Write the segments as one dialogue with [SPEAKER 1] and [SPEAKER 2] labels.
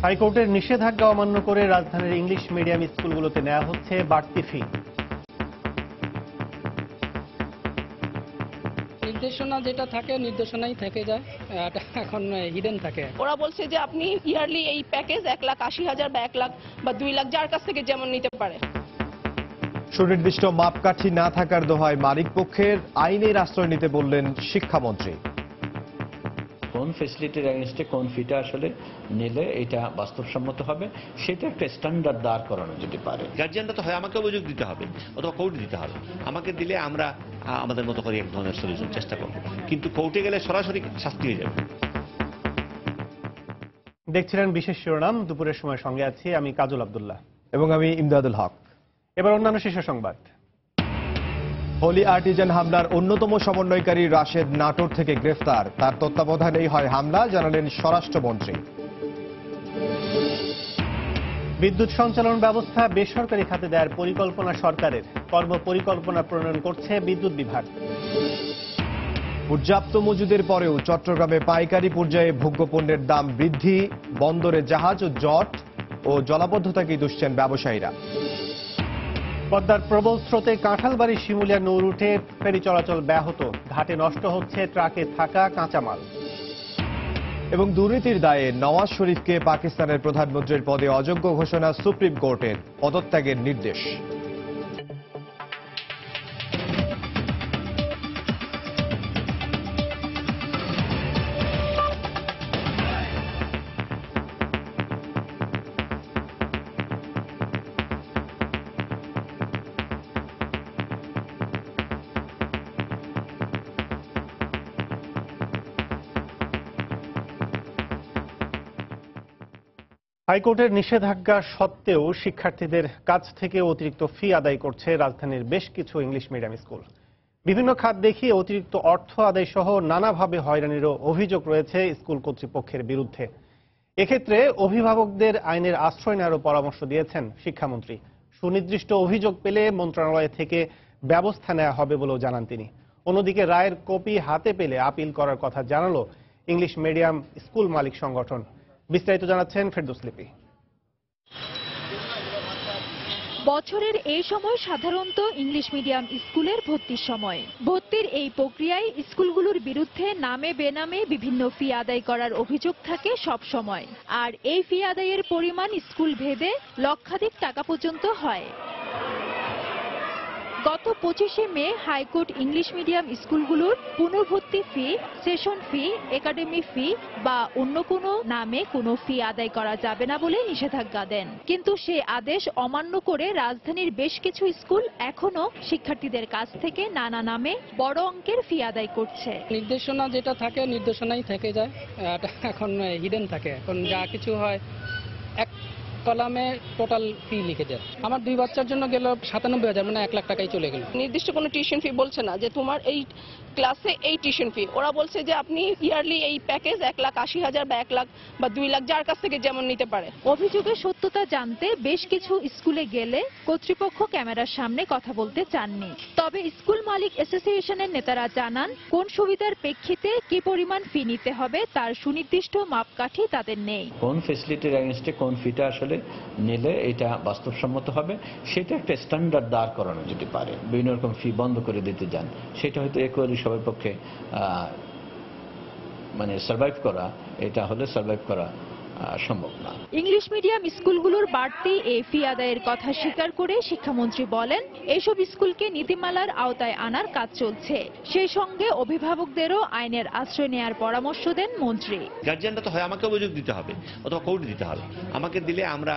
[SPEAKER 1] হাইকোর্টের নিষেধাজ্ঞা অমান্য করে রাজধানীর ইংলিশ মিডিয়াম স্কুলগুলোতে নেওয়া হচ্ছে বাড়তি ফি।
[SPEAKER 2] নির্দেশনা যেটা থাকে নির্দেশনাই থেকে যায়, এটা এখন হিডেন থাকে।
[SPEAKER 3] ওরা বলছে যে আপনি ইয়ারলি এই প্যাকেজ 1,80,000 বা 1 লাখ বা 2 লাখ যার কাছ থেকে যেমন নিতে পারে।
[SPEAKER 4] সুনির্দিষ্ট মাপকাঠি না থাকার দোহায় মালিক পক্ষের আইনের আশ্রয় নিতে বললেন শিক্ষামন্ত্রী।
[SPEAKER 5] কোন ফ্যাসিলিটির এগেনস্টে কোন ফিটা আসলে নিলে এটা বাস্তবসম্মত হবে সেটা একটা স্ট্যান্ডার্ড দাঁড় করানো যেতে পারে।
[SPEAKER 6] গার্জিয়ানরা তো হয় আমাকে অভিযোগ দিতে হবে অথবা কোর্টে দিতে হবে। আমাকে দিলে আমরা আমাদের মতো করে এক ধরনের সলিউশন চেষ্টা করব, কিন্তু কোর্টে গেলে সরাসরি শাস্তি হয়ে যাবে।
[SPEAKER 1] দেখছিলেন বিশেষ শিরোনাম। দুপুরের সময় সঙ্গে আছি আমি কাজল আব্দুল্লাহ
[SPEAKER 4] এবং আমি ইমদাদুল হক।
[SPEAKER 1] এবার অন্যান্য শীর্ষ সংবাদ।
[SPEAKER 4] হোলি আর্টিজান হামলার অন্যতম সমন্বয়কারী রাশেদ নাটোর থেকে গ্রেফতার। তার তত্ত্বাবধানেই হয় হামলা, জানালেন স্বরাষ্ট্রমন্ত্রী।
[SPEAKER 1] বিদ্যুৎ সঞ্চালন ব্যবস্থা বেসরকারি খাতে দেওয়ার পরিকল্পনা সরকারের, কর্মপরিকল্পনা প্রণয়ন করছে বিদ্যুৎ বিভাগ।
[SPEAKER 4] পর্যাপ্ত মজুদের পরেও চট্টগ্রামে পাইকারি পর্যায়ে ভোগ্যপণ্যের দাম বৃদ্ধি, বন্দরে জাহাজ ও জট ও জলাবদ্ধতাকে দুষছেন ব্যবসায়ীরা।
[SPEAKER 1] পদ্মার প্রবল স্রোতে কাঁঠালবাড়ি শিমুলিয়া নৌ রুটে ফেরি চলাচল ব্যাহত, ঘাটে নষ্ট হচ্ছে ট্রাকে থাকা কাঁচামাল।
[SPEAKER 4] এবং দুর্নীতির দায়ে নওয়াজ শরীফকে পাকিস্তানের প্রধানমন্ত্রীর পদে অযোগ্য ঘোষণা সুপ্রিম কোর্টের, পদত্যাগের নির্দেশ।
[SPEAKER 1] হাইকোর্টের নিষেধাজ্ঞা সত্ত্বেও শিক্ষার্থীদের কাছ থেকে অতিরিক্ত ফি আদায় করছে রাজধানীর বেশ কিছু ইংলিশ মিডিয়াম স্কুল। বিভিন্ন খাত দেখিয়ে অতিরিক্ত অর্থ আদায় সহ নানাভাবে হয়রানিরও অভিযোগ রয়েছে স্কুল কর্তৃপক্ষের বিরুদ্ধে। এক্ষেত্রে অভিভাবকদের আইনের আশ্রয় নেওয়ারও পরামর্শ দিয়েছেন শিক্ষামন্ত্রী। সুনির্দিষ্ট অভিযোগ পেলে মন্ত্রণালয় থেকে ব্যবস্থা নেওয়া হবে বলেও জানান তিনি। অন্যদিকে রায়ের কপি হাতে পেলে আপিল করার কথা জানালো ইংলিশ মিডিয়াম স্কুল মালিক সংগঠন। বিস্তারিত জানাচ্ছেন ফেরদৌস লিপি।
[SPEAKER 7] বছরের এই সময় সাধারণত ইংলিশ মিডিয়াম স্কুলের ভর্তির সময়। ভর্তির এই প্রক্রিয়ায় স্কুলগুলোর বিরুদ্ধে নামে বেনামে বিভিন্ন ফি আদায় করার অভিযোগ থাকে সব সময়। আর এই ফি আদায়ের পরিমাণ স্কুল ভেদে লক্ষাধিক টাকা পর্যন্ত হয়। গত 25শে মে হাইকোর্ট ইংলিশ মিডিয়াম স্কুলগুলোর পুনর্ভর্তি ফি, সেশন ফি, একাডেমি ফি বা অন্য কোনো নামে কোনো ফি আদায় করা যাবে না বলে নিষেধাজ্ঞা দেন। কিন্তু সে আদেশ অমান্য করে রাজধানীর বেশ কিছু স্কুল এখনো শিক্ষার্থীদের কাছ থেকে নানা নামে বড় অঙ্কের ফি আদায় করছে।
[SPEAKER 2] নির্দেশনা যেটা থাকে নির্দেশনাই থেকে যায়, এটা এখন হিডেন থাকে। এখন যা কিছু হয় এক কলামে টোটাল ফি লিখে দেয়। আমার 2 বাচ্চার জন্য গেল 97,000, মানে 1 লাখ টাকাই চলে গেল।
[SPEAKER 3] নির্দিষ্ট কোনো টিউশন ফি বলছে না যে তোমার এই ক্লাসে এই টিউশন ফি। ওরা বলছে যে আপনি ইয়ারলি এই প্যাকেজ 1,80,000 বা 1 লাখ বা 2 লাখ যার কাছ থেকে যেমন নিতে পারে।
[SPEAKER 7] অভিযোগের সত্যতা জানতে বেশ কিছু স্কুলে গেলে কর্তৃপক্ষ ক্যামেরার সামনে কথা বলতে চাননি। তবে স্কুল মালিক অ্যাসোসিয়েশনের নেতারা জানান, কোন সুবিধার প্রেক্ষিতে কি পরিমাণ ফি নিতে হবে তার সুনির্দিষ্ট মাপকাঠি তাদের নেই।
[SPEAKER 5] কোন ফ্যাসিলিটির এগেনস্টে কোন ফিটা আসলে নিলে এটা বাস্তবসম্মত হবে সেটা একটা স্ট্যান্ডার্ড দাঁড় করানো যেতে পারে। বিভিন্ন রকম ফি বন্ধ করে দিতে যান, সেটা হয়তো একবারই সবার পক্ষে মানে সার্ভাইভ করা, এটা হলে সার্ভাইভ করা সম্ভব না।
[SPEAKER 7] ইংলিশ মিডিয়াম স্কুলগুলোর বাড়তি এই ফি আদায়ের কথা স্বীকার করে শিক্ষামন্ত্রী বলেন, এইসব স্কুলকে নীতিমালার আওতায় আনার কাজ চলছে। সেই সঙ্গে অভিভাবকদেরও আইনের আশ্রয় নেওয়ার পরামর্শ দেন মন্ত্রী।
[SPEAKER 6] গার্জিয়ানরা তো হয় আমাকে অভিযোগ দিতে হবে অথবা কোর্টে দিতে হবে। আমাকে দিলে আমরা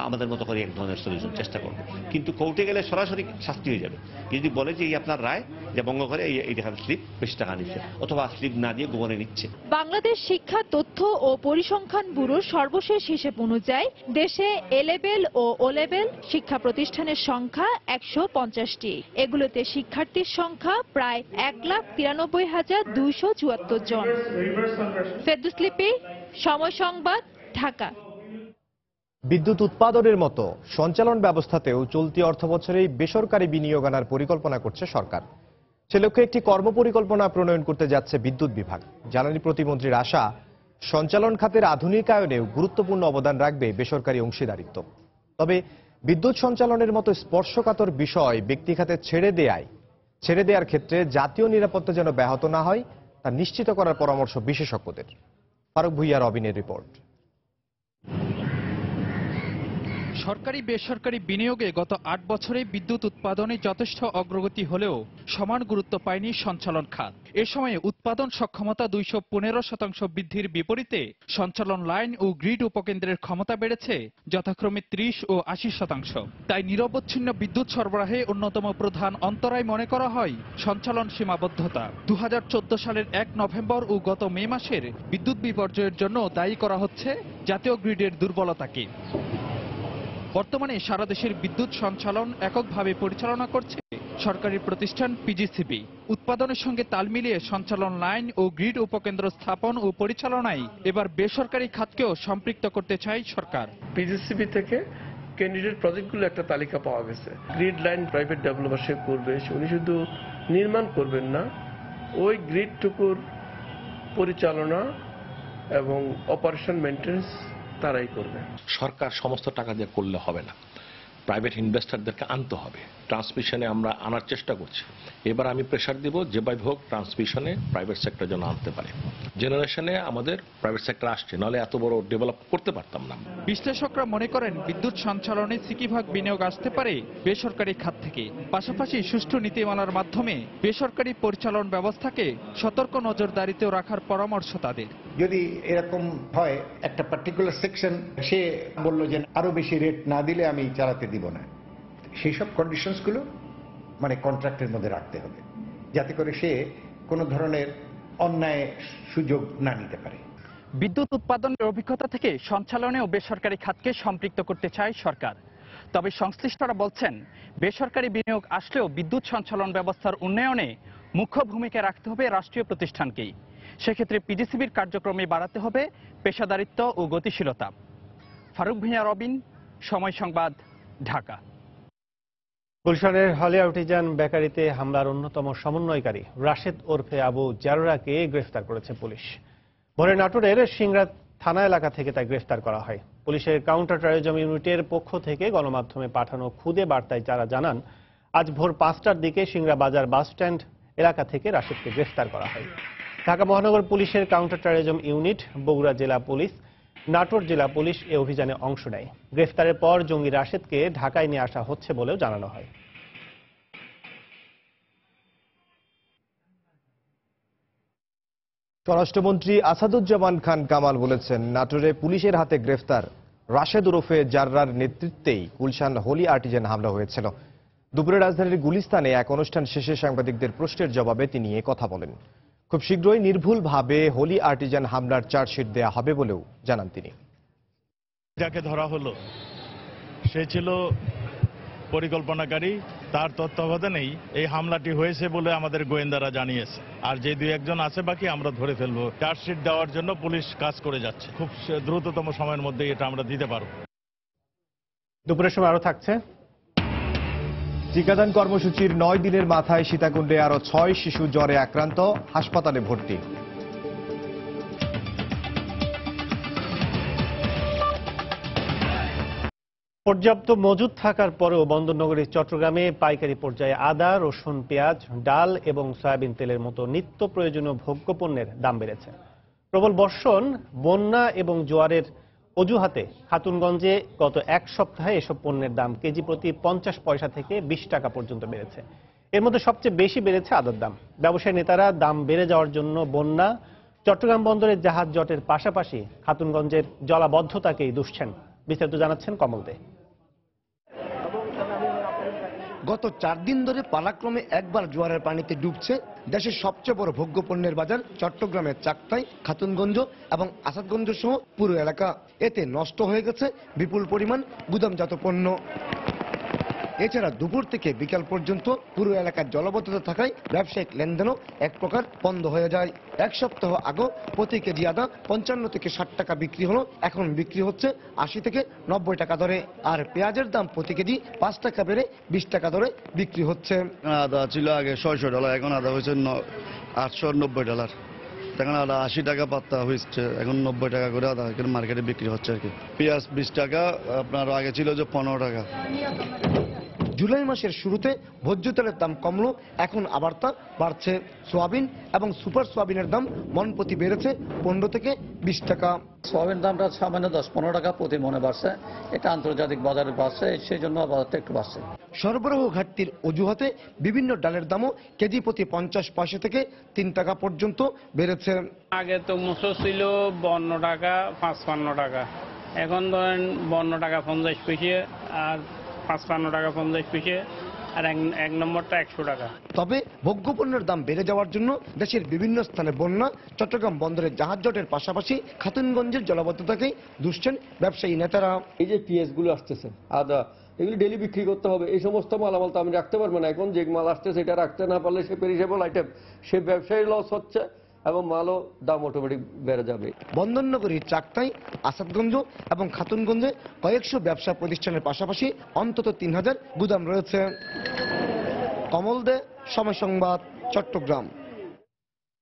[SPEAKER 6] আমাদের মতো করে এক ধরনের সলিউশন চেষ্টা করব, কিন্তু কোর্টে গেলে সরাসরি শাস্তি হয়ে যাবে। যদি বলে যে এই আপনার রায় যে ভঙ্গ করে এই টাকার স্লিপ বেশি টাকা নিচ্ছে অথবা স্লিপ না দিয়ে গোপনে নিচ্ছে।
[SPEAKER 7] বাংলাদেশ শিক্ষা তথ্য ও পরিসংখ্যান ব্যুরোর সর্বশেষ হিসেব অনুযায়ী দেশে এ লেভেল ও ও লেভেল শিক্ষা প্রতিষ্ঠানের সংখ্যা 150টি। এগুলোতে শিক্ষার্থীর সংখ্যা প্রায় 1,93,274 জন। ফেরদৌস লিপি, সময় সংবাদ, ঢাকা।
[SPEAKER 4] বিদ্যুৎ উৎপাদনের মতো সঞ্চালন ব্যবস্থাতেও চলতি অর্থবছরেই বেসরকারি বিনিয়োগ আনার পরিকল্পনা করছে সরকার। সে লক্ষ্যে একটি কর্মপরিকল্পনা প্রণয়ন করতে যাচ্ছে বিদ্যুৎ বিভাগ। জ্বালানি প্রতিমন্ত্রীর আশা, সঞ্চালন খাতের আধুনিকায়নেও গুরুত্বপূর্ণ অবদান রাখবে বেসরকারি অংশীদারিত্ব। তবে বিদ্যুৎ সঞ্চালনের মতো স্পর্শকাতর বিষয় ব্যক্তি খাতে ছেড়ে দেওয়ার ক্ষেত্রে জাতীয় নিরাপত্তা যেন ব্যাহত না হয় তা নিশ্চিত করার পরামর্শ বিশেষজ্ঞদের। ফারুক ভুইয়া রবিনের রিপোর্ট।
[SPEAKER 8] সরকারি বেসরকারি বিনিয়োগে গত ৮ বছরে বিদ্যুৎ উৎপাদনে যথেষ্ট অগ্রগতি হলেও সমান গুরুত্ব পায়নি সঞ্চালন খাত। এ সময়ে উৎপাদন সক্ষমতা ২১৫% বৃদ্ধির বিপরীতে সঞ্চালন লাইন ও গ্রিড উপকেন্দ্রের ক্ষমতা বেড়েছে যথাক্রমে ৩০ ও ৮০%। তাই নিরবচ্ছিন্ন বিদ্যুৎ সরবরাহে অন্যতম প্রধান অন্তরায় মনে করা হয় সঞ্চালন সীমাবদ্ধতা। ২০১৪ সালের ১ নভেম্বর ও গত মে মাসের বিদ্যুৎ বিপর্যয়ের জন্য দায়ী করা হচ্ছে জাতীয় গ্রিডের দুর্বলতাকে। বর্তমানে সারা দেশের বিদ্যুৎ সঞ্চালন এককভাবে পরিচালনা করছে সরকারি প্রতিষ্ঠান পিজিসিবি। উৎপাদনের সঙ্গে তাল মিলিয়ে সঞ্চালন লাইন ও গ্রিড উপকেন্দ্র স্থাপন ও পরিচালনায় এবার বেসরকারি খাতকেও সম্পৃক্ত করতে চায় সরকার।
[SPEAKER 9] পিজিসিবি থেকে ক্যান্ডিডেট প্রজেক্টগুলো একটা তালিকা পাওয়া গেছে। গ্রিড লাইন প্রাইভেট ডেভেলপার সে করবে, উনি শুধু নির্মাণ করবেন না, ওই গ্রিডটুকুর পরিচালনা এবং অপারেশন মেইনটেনেন্স তারাই করবে।
[SPEAKER 10] সরকার সমস্ত টাকা দিয়ে করলে হবে না, প্রাইভেট ইনভেস্টরদেরকে আনতে হবে। ট্রান্সমিশনে আমরা আনার চেষ্টা করছি। এবার আমি প্রেশার দিব যেভাবে হোক ট্রান্সমিশনে প্রাইভেট সেক্টর যেন আনতে পারে। জেনারেশনে আমাদের প্রাইভেট সেক্টর আসছে, নাহলে এত বড় ডেভেলপ করতে পারতাম না।
[SPEAKER 8] বিশ্লেষকরা মনে করেন বিদ্যুৎ সঞ্চালনে সিকিভাগ বিনিয়োগ আসতে পারে বেসরকারি খাত থেকে। পাশাপাশি সুষ্ঠু নীতিমালার মাধ্যমে বেসরকারি পরিচালন ব্যবস্থাকে সতর্ক নজরদারিতেও রাখার পরামর্শ তাদের।
[SPEAKER 11] যদি এরকম হয় একটা পার্টিকুলার সেকশন সে বলল যে আরো বেশি রেট না দিলে আমি চালাতে দিব না, সেই সব কন্ডিশনসগুলো মানে কন্ট্রাক্টের মধ্যে রাখতে হবে, যাতে করে সে কোনো ধরনের অন্যায় সুযোগ না নিতে পারে।
[SPEAKER 8] বিদ্যুৎ উৎপাদনের অভিজ্ঞতা থেকে সঞ্চালনে ও বেসরকারি খাতকে সম্পৃক্ত করতে চায় সরকার। তবে সংশ্লিষ্টরা বলছেন বেসরকারি বিনিয়োগ আসলেও বিদ্যুৎ সঞ্চালন ব্যবস্থার উন্নয়নে মুখ্য ভূমিকা রাখতে হবে রাষ্ট্রীয় প্রতিষ্ঠানকেই। সেক্ষেত্রে পিজিসিবির কার্যক্রমে বাড়াতে হবে পেশাদারিত্ব ও গতিশীলতা। ফারুক ভুঁইয়া রবিন, সময় সংবাদ, ঢাকা।
[SPEAKER 1] গুলশানের হলি আর্টিজান বেকারিতে হামলার অন্যতম সমন্বয়কারী রাশেদ ওরফে আবু জাররাকে গ্রেফতার করেছে পুলিশ। ভোরে নাটোরের সিংড়া থানা এলাকা থেকে তাই গ্রেফতার করা হয়। পুলিশের কাউন্টার টেররিজম ইউনিটের পক্ষ থেকে গণমাধ্যমে পাঠানো খুদে বার্তায় যারা জানান, আজ ভোর ৫টার দিকে সিংড়া বাজার বাস স্ট্যান্ড এলাকা থেকে রাশেদকে গ্রেফতার করা হয়। ঢাকা মহানগর পুলিশের কাউন্টার টেররিজম ইউনিট, বগুড়া জেলা পুলিশ, নাটোর জেলা পুলিশ এ অভিযানে অংশ নেয়। গ্রেফতারের পর জঙ্গি রাশেদকে ঢাকায় নিয়ে আসা হচ্ছে বলেও জানানো হয়।
[SPEAKER 4] স্বরাষ্ট্রমন্ত্রী আসাদুজ্জামান খান কামাল বলেছেন, নাটোরে পুলিশের হাতে গ্রেফতার রাশেদ ওরফে জাররার নেতৃত্বেই গুলশান হোলি আর্টিজান হামলা হয়েছিল। দুপুরে রাজধানীর গুলিস্তানে এক অনুষ্ঠান শেষে সাংবাদিকদের প্রশ্নের জবাবে তিনি কথা বলেন। খুব শীঘ্রই নির্ভুলভাবে হোলি আর্টিজান হামলার চার্জশিট দেয়া হবে বলেও জানান তিনি।
[SPEAKER 12] যাকে ধরা হলো সে ছিল পরিকল্পনাকারী, তার তত্ত্বাবধানেই এই হামলাটি হয়েছে বলে আমাদের গোয়েন্দারা জানিয়েছে। আর যে ২-১ জন আছে বাকি আমরা ধরে ফেলবো। চার্জশিট দেওয়ার জন্য পুলিশ কাজ করে যাচ্ছে, খুব দ্রুততম সময়ের মধ্যে এটা আমরা দিতে পারবো।
[SPEAKER 1] দুপুরের সময় আরো থাকছে।
[SPEAKER 4] টিকাদান কর্মসূচির ৯ দিনের মাথায় সীতাকুণ্ডে আরো ৬ শিশু জ্বরে আক্রান্ত, হাসপাতালে ভর্তি।
[SPEAKER 1] পর্যাপ্ত মজুদ থাকার পরেও বন্দরনগরী চট্টগ্রামে পাইকারি পর্যায়ে আদা, রসুন, পেঁয়াজ, ডাল এবং সয়াবিন তেলের মতো নিত্য প্রয়োজনীয় ভোগ্যপণ্যের দাম বেড়েছে। প্রবল বর্ষণ, বন্যা এবং জোয়ারের অজুহাতে খাতুনগঞ্জে গত এক সপ্তাহে এসব পণ্যের দাম কেজি প্রতি ৫০ পয়সা থেকে ২০ টাকা পর্যন্ত বেড়েছে। এর মধ্যে সবচেয়ে বেশি বেড়েছে আদার দাম। ব্যবসায়ী নেতারা দাম বেড়ে যাওয়ার জন্য বন্যা, চট্টগ্রাম বন্দরের জাহাজ জটের পাশাপাশি খাতুনগঞ্জের জলাবদ্ধতাকেই দুষছেন। বিস্তারিত জানাচ্ছেন কমল দে।
[SPEAKER 13] গত ৪ দিন ধরে পালাক্রমে একবার জোয়ারের পানিতে ডুবছে দেশের সবচেয়ে বড় ভোগ্যপণ্যের বাজার চট্টগ্রামের চাকতাই, খাতুনগঞ্জ এবং আসাদগঞ্জ সহ পুরো এলাকা। এতে নষ্ট হয়ে গেছে বিপুল পরিমাণ গুদামজাত পণ্য। এছাড়া দুপুর থেকে বিকাল পর্যন্ত পুরো এলাকার জলাবদ্ধতা থাকায় ব্যবসায়িক লেনদেনও এক প্রকার বন্ধ হয়ে যায়। এক সপ্তাহ আগে প্রতি কেজি আদা ৫৫ থেকে ৬০ টাকা বিক্রি হলো, এখন বিক্রি হচ্ছে ৮০ থেকে ৯০ টাকা দরে। আর পেঁয়াজের দাম প্রতি কেজি ৫ টাকা বেড়ে ২০ টাকা দরে বিক্রি হচ্ছে।
[SPEAKER 14] আদা ছিল আগে $৬০০, এখন আদা হয়েছে $৮৯০। তখন 80 টাকা পাত্তা হয়েছে, এখন 90 টাকা করে আধা করে মার্কেটে বিক্রি হচ্ছে আর কি। পেঁয়াজ 20 টাকা, আপনার আগে ছিল যে 15 টাকা।
[SPEAKER 13] জুলাই মাসের শুরুতে ভোজ্য তেলের দাম কমলো, এখন আবার তা বাড়ছে। সোয়াবিন এবং সুপার সোয়াবিনের দাম মন প্রতি বেড়েছে 15 থেকে 20 টাকা।
[SPEAKER 15] সোয়াবিন দামটা সামান্য 10-15 টাকা প্রতি মনে বাড়ছে, এটা আন্তর্জাতিক বাজারে বাড়ছে, সেই জন্য বাজারটা একটু বাড়ছে।
[SPEAKER 13] সরবরাহ ঘাটতির অজুহাতে বিভিন্ন ডালের দামও কেজি প্রতি 50 পয়সা থেকে 3 টাকা পর্যন্ত বেড়েছে।
[SPEAKER 16] আগে তো মুসো ছিল 52 টাকা 55 টাকা, এখন ধরেন 52 টাকা 50 পয়সা আর 55 টাকা 50 পয়সা, আর এক নম্বরটা 100 টাকা।
[SPEAKER 13] তবে ভোগ্যপণ্যের দাম বেড়ে যাওয়ার জন্য দেশের বিভিন্ন স্থানে বন্যা, চট্টগ্রাম বন্দরের জাহাজ জটের পাশাপাশি খাতুনগঞ্জের জলাবদ্ধতাকেই দুষছেন ব্যবসায়ী নেতারা।
[SPEAKER 17] এই যে পেঁয়াজ গুলো আসতেছে, আদা, এগুলো ডেলি বিক্রি করতে হবে, এই সমস্ত মালামাল তো আমি রাখতে পারবো না। এখন যে মাল আসছে সেটা রাখতে না পারলে সে পেরিশেবল আইটেম, সে ব্যবসায়ী লস হচ্ছে এবং মালও দাম অটোমেটিক বেড়ে যাবে।
[SPEAKER 13] বন্দরনগরীর চাকতাই, আসাদগঞ্জ এবং খাতুনগঞ্জে কয়েকশো ব্যবসা প্রতিষ্ঠানের পাশাপাশি অন্তত 3000 গুদাম রয়েছে। কমল দে, সময় সংবাদ, চট্টগ্রাম।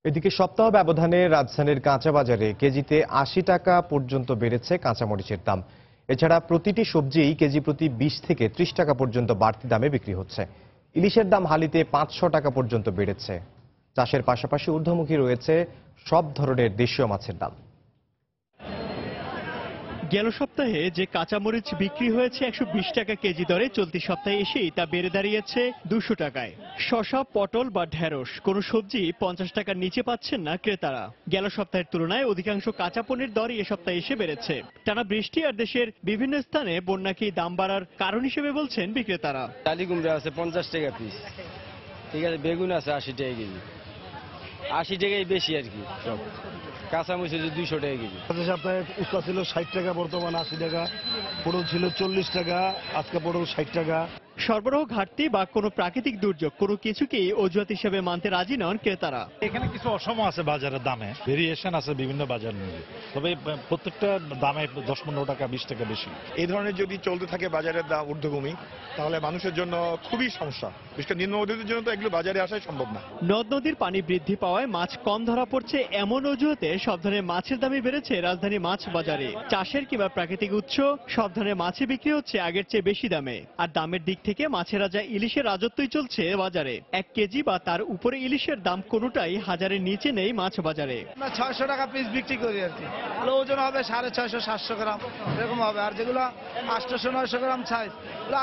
[SPEAKER 4] এদিকে সপ্তাহ ব্যবধানে রাজধানীর কাঁচা বাজারে কেজিতে 80 টাকা পর্যন্ত বেড়েছে কাঁচামরিচের দাম। এছাড়া প্রতিটি সবজিই কেজি প্রতি 20 থেকে 30 টাকা পর্যন্ত বাড়তি দামে বিক্রি হচ্ছে। ইলিশের দাম হালিতে 500 টাকা পর্যন্ত বেড়েছে। চাষের পাশাপাশি ঊর্ধ্বমুখী রয়েছে সব ধরনের দেশীয় মাছের দাম।
[SPEAKER 18] গেল সপ্তাহে যে কাঁচামরিচ বিক্রি হয়েছে 120 টাকা কেজি দরে, চলতি সপ্তাহে এসেই তা বেড়ে দাঁড়িয়েছে 200 টাকায়। শসা, পটল বা ঢেঁড়স কোনো সবজি 50 টাকার নিচে পাচ্ছেন না ক্রেতারা। গেল সপ্তাহের তুলনায় অধিকাংশ কাঁচা পণ্যের দরই এ সপ্তাহে এসে বেড়েছে। টানা বৃষ্টি আর দেশের বিভিন্ন স্থানে বন্যাকেই দাম বাড়ার কারণ হিসেবে বলছেন বিক্রেতারা।
[SPEAKER 19] ডালি কুমড়া আছে 50 টাকা পিস, ঠিক আছে, বেগুন আছে 80 টাকা কেজি, 80 টাকাই বেশি আর কি। সব কাঁচামরিচ 200 টাকা কেজি।
[SPEAKER 20] সপ্তাহে উস্তা ছিল 60 টাকা, বর্তমানে 80 টাকা। পটল ছিল 40 টাকা, আজকে পটল 60 টাকা।
[SPEAKER 18] সরবরাহ ঘাটতি বা কোনো প্রাকৃতিক দুর্যোগ কোনো কিছুকেই অজুহাত হিসেবে মানতে রাজি নন ক্রেতারা।
[SPEAKER 12] এখানে কিছু অসম আছে, বাজারের দামে ভেরিয়েশন আছে বিভিন্ন বাজার নিয়ে, তবে প্রত্যেকটা দামে 10-15 টাকা 20 টাকা বেশি।
[SPEAKER 21] এই ধরনের যদি চলতে থাকে বাজারের দাম ঊর্ধ্বগামী, তাহলে মানুষের জন্য খুবই সমস্যা, বিশেষ করে নিম্ন মধ্যবিত্তের জন্য তো এগুলো বাজারে আসাই সম্ভব না।
[SPEAKER 18] নদ নদীর পানি বৃদ্ধি পাওয়ায় মাছ কম ধরা পড়ছে, এমন অজুহাতে সব ধরনের মাছের দামই বেড়েছে রাজধানী মাছ বাজারে। চাষের কিংবা প্রাকৃতিক উৎস সব ধরনের মাছই বিক্রি হচ্ছে আগের চেয়ে বেশি দামে। আর দামের দিক থেকে মাছের রাজা ইলিশের রাজত্বই চলছে বাজারে। 1 কেজি বা তার উপরে ইলিশের দাম কোনোটাই হাজারের নিচে নেই মাছ বাজারে।
[SPEAKER 22] 600 টাকা পিস বিক্রি করি আর কি, ওজন হবে 650-700 গ্রাম এরকম হবে। আর যেগুলো 800-900 গ্রাম সাইজ,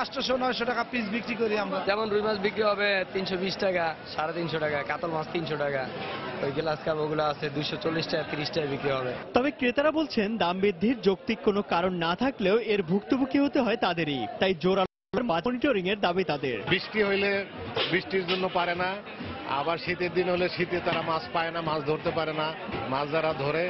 [SPEAKER 22] 800-900 টাকা পিস বিক্রি করি আমরা।
[SPEAKER 19] যেমন রুই মাছ বিক্রি হবে 320 টাকা, 350 টাকা, কাতল মাছ 300 টাকা, ওই গ্লাস কাপ ওগুলো আছে 240 টাকা 30 টাকা বিক্রি হবে।
[SPEAKER 18] তবে ক্রেতারা বলছেন দাম বৃদ্ধির যৌক্তিক কোনো কারণ না থাকলেও এর ভুক্তভোগী হতে হয় তাদেরই, তাই জোরালো মনিটরিং এর দাবি তাদের।
[SPEAKER 23] বৃষ্টি হইলে বৃষ্টির জন্য পারে না, আবার শীতের দিন হলে শীতে তারা মাছ পায় না, মাছ ধরতে পারে না। মাছ যারা ধরে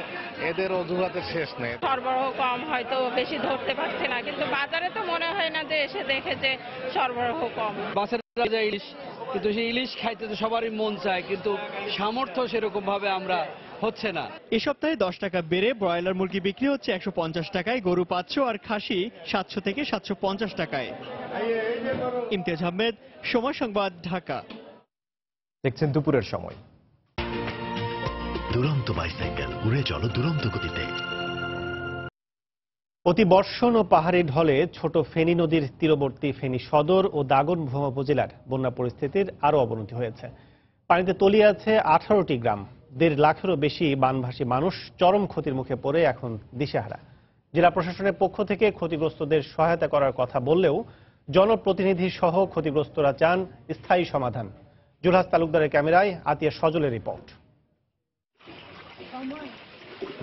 [SPEAKER 23] এদের অজুহাতের শেষ নেই।
[SPEAKER 3] সরবরাহ কম, হয়তো বেশি ধরতে পারছে না, কিন্তু বাজারে তো মনে হয় না যে এসে দেখে যে সরবরাহ কম।
[SPEAKER 19] মাছের ইলিশ, কিন্তু সেই ইলিশ খাইতে তো সবারই মন চায়, কিন্তু সামর্থ্য সেরকম ভাবে আমরা হচ্ছে না।
[SPEAKER 18] এ সপ্তাহে 10 টাকা বেড়ে ব্রয়লার মুরগি বিক্রি হচ্ছে 150 টাকায়, গরু 500 আর খাসি 700 থেকে 750 টাকায়। ইমতিয়াজ আহমেদ, সময় সংবাদ, ঢাকা।
[SPEAKER 4] দেখছেন দুপুরের সময়।
[SPEAKER 24] দুরন্ত বাইসাইকেল, উড়ে চলো দুরন্ত গতিতে।
[SPEAKER 1] অতিবর্ষণ ও পাহাড়ি ঢলে ছোট ফেনী নদীর তীরবর্তী ফেনী সদর ও দাগনভূঞা উপজেলার বন্যা পরিস্থিতির আরও অবনতি হয়েছে। পানিতে তলিয়ে আছে 18টি গ্রাম। 1.5 লাখেরও বেশি বানভাসী মানুষ চরম ক্ষতির মুখে পড়ে এখন দিশেহারা। জেলা প্রশাসনের পক্ষ থেকে ক্ষতিগ্রস্তদের সহায়তা করার কথা বললেও জনপ্রতিনিধি সহ ক্ষতিগ্রস্তরা চান স্থায়ী সমাধান। জুলহাস তালুকদারের ক্যামেরায় আতিয়া সজলের রিপোর্ট।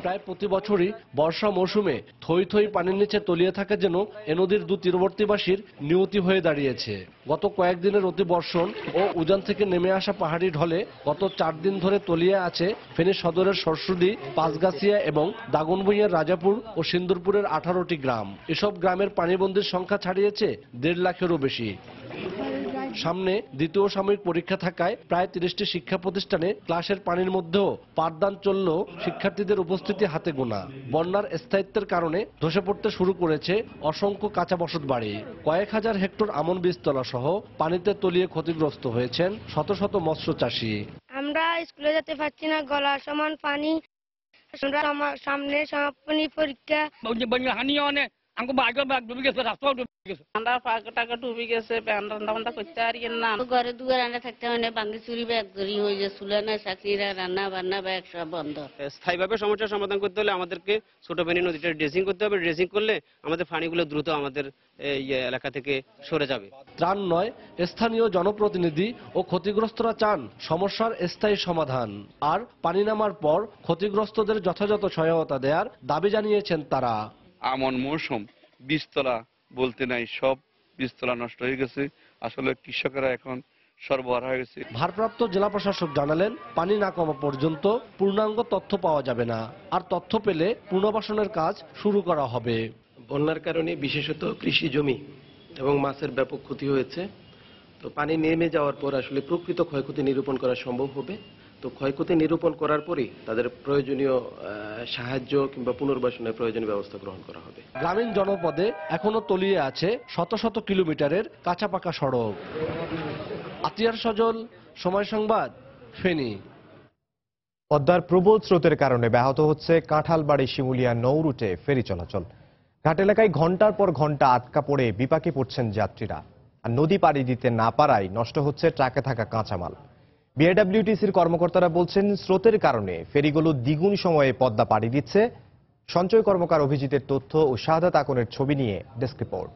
[SPEAKER 25] প্রায় প্রতি বছরই বর্ষা মৌসুমে থই থই পানির নিচে তলিয়ে থাকে যেন এ নদীর তীরবর্তীবাসীর নিয়তি হয়ে দাঁড়িয়েছে। গত কয়েকদিনের অতিবর্ষণ ও উজান থেকে নেমে আসা পাহাড়ি ঢলে গত 4 দিন ধরে তলিয়ে আছে ফেনী সদরের সরসুদি, পাঁচগাছিয়া এবং দাগনভূঞার রাজাপুর ও সিন্দুরপুরের 18টি গ্রাম। এসব গ্রামের পানিবন্দীর সংখ্যা ছাড়িয়েছে 1.5 লাখেরও বেশি। সামনে দ্বিতীয় সাময়িক পরীক্ষা থাকায় প্রায় 30টি শিক্ষা প্রতিষ্ঠানে ক্লাসের পানির মধ্যেও পাঠদান চললেও শিক্ষার্থীদের উপস্থিতি হাতে গোনা। বন্যার স্থায়িত্বের কারণে ধসে পড়তে শুরু করেছে অসংখ্য কাঁচা বসত বাড়ি। কয়েক হাজার হেক্টর আমন বীজতলা সহ পানিতে তলিয়ে ক্ষতিগ্রস্ত হয়েছেন শত শত মৎস্য চাষী।
[SPEAKER 26] আমরা
[SPEAKER 2] আমরা স্কুলে যেতে পারছি না, গলা সমান পানি, আমার সামনে সমাপনী পরীক্ষা।
[SPEAKER 3] আমরা পাকা টাকা ডুবে গেছে, রান্না করতে পারি না,
[SPEAKER 2] ঘরে দুয়ার রান্না থাকতে হয় না, ভাঙ্গি চুরি ব্যাগ ধরি হয়ে যায়, চুলা না চাকরিরা রান্না বান্না ব্যাগ সব বন্ধ।
[SPEAKER 5] স্থায়ীভাবে সমস্যার সমাধান করতে হলে আমাদেরকে ছোটবেনি নদীটা ড্রেসিং করতে হবে। ড্রেসিং করলে আমাদের পানিগুলো দ্রুত আমাদের এই এলাকা থেকে সরে যাবে।
[SPEAKER 25] ত্রাণ নয়, স্থানীয় জনপ্রতিনিধি ও ক্ষতিগ্রস্তরা চান সমস্যার স্থায়ী সমাধান। আর পানি নামার পর ক্ষতিগ্রস্তদের যথাযথ সহায়তা দেওয়ার দাবি জানিয়েছেন তারা।
[SPEAKER 6] আমন মৌসুম, বীজতলা বলতে নাই, সব বীজতলা নষ্ট হয়ে গেছে। আসলে কৃষকেরা এখন সর্বহারা হয়ে গেছে।
[SPEAKER 25] ভারপ্রাপ্ত জেলা প্রশাসক জানালেন, পানি না কমা পর্যন্ত পূর্ণাঙ্গ তথ্য পাওয়া যাবে না, আর তথ্য পেলে পুনর্বাসনের কাজ শুরু করা হবে।
[SPEAKER 7] বন্যার কারণে বিশেষত কৃষি জমি এবং মাছের ব্যাপক ক্ষতি হয়েছে। তো পানি নেমে যাওয়ার পর আসলে প্রকৃত ক্ষয়ক্ষতি নিরূপণ করা সম্ভব হবে। তো ক্ষয়ক্ষতি নিরূপণ করার পরই তাদের প্রয়োজনীয় সাহায্য কিংবা পুনর্বাসনের প্রয়োজনীয় ব্যবস্থা গ্রহণ করা হবে।
[SPEAKER 25] গ্রামীণ জনপদে এখনো তলিয়ে আছে শত শত কিলোমিটারের কাঁচা পাকা সড়ক। আতিয়ার সজল, সময় সংবাদ, ফেনী।
[SPEAKER 4] পদ্মার প্রবল স্রোতের কারণে ব্যাহত হচ্ছে কাঁঠালবাড়ি শিমুলিয়া নৌ রুটে ফেরি চলাচল। ঘাট এলাকায় ঘন্টার পর ঘন্টা আটকা পড়ে বিপাকে পড়ছেন যাত্রীরা। আর নদী পাড়ি দিতে না পারায় নষ্ট হচ্ছে ট্রাকে থাকা কাঁচামাল। বিআইডব্লিউটিসির কর্মকর্তারা বলছেন, স্রোতের কারণে ফেরিগুলো দ্বিগুণ সময়ে পদ্মা পাড়ি দিচ্ছে। সঞ্চয় কর্মকার অভিজিতের তথ্য ও শাহাদাত আকনের ছবি নিয়ে ডেস্ক রিপোর্ট।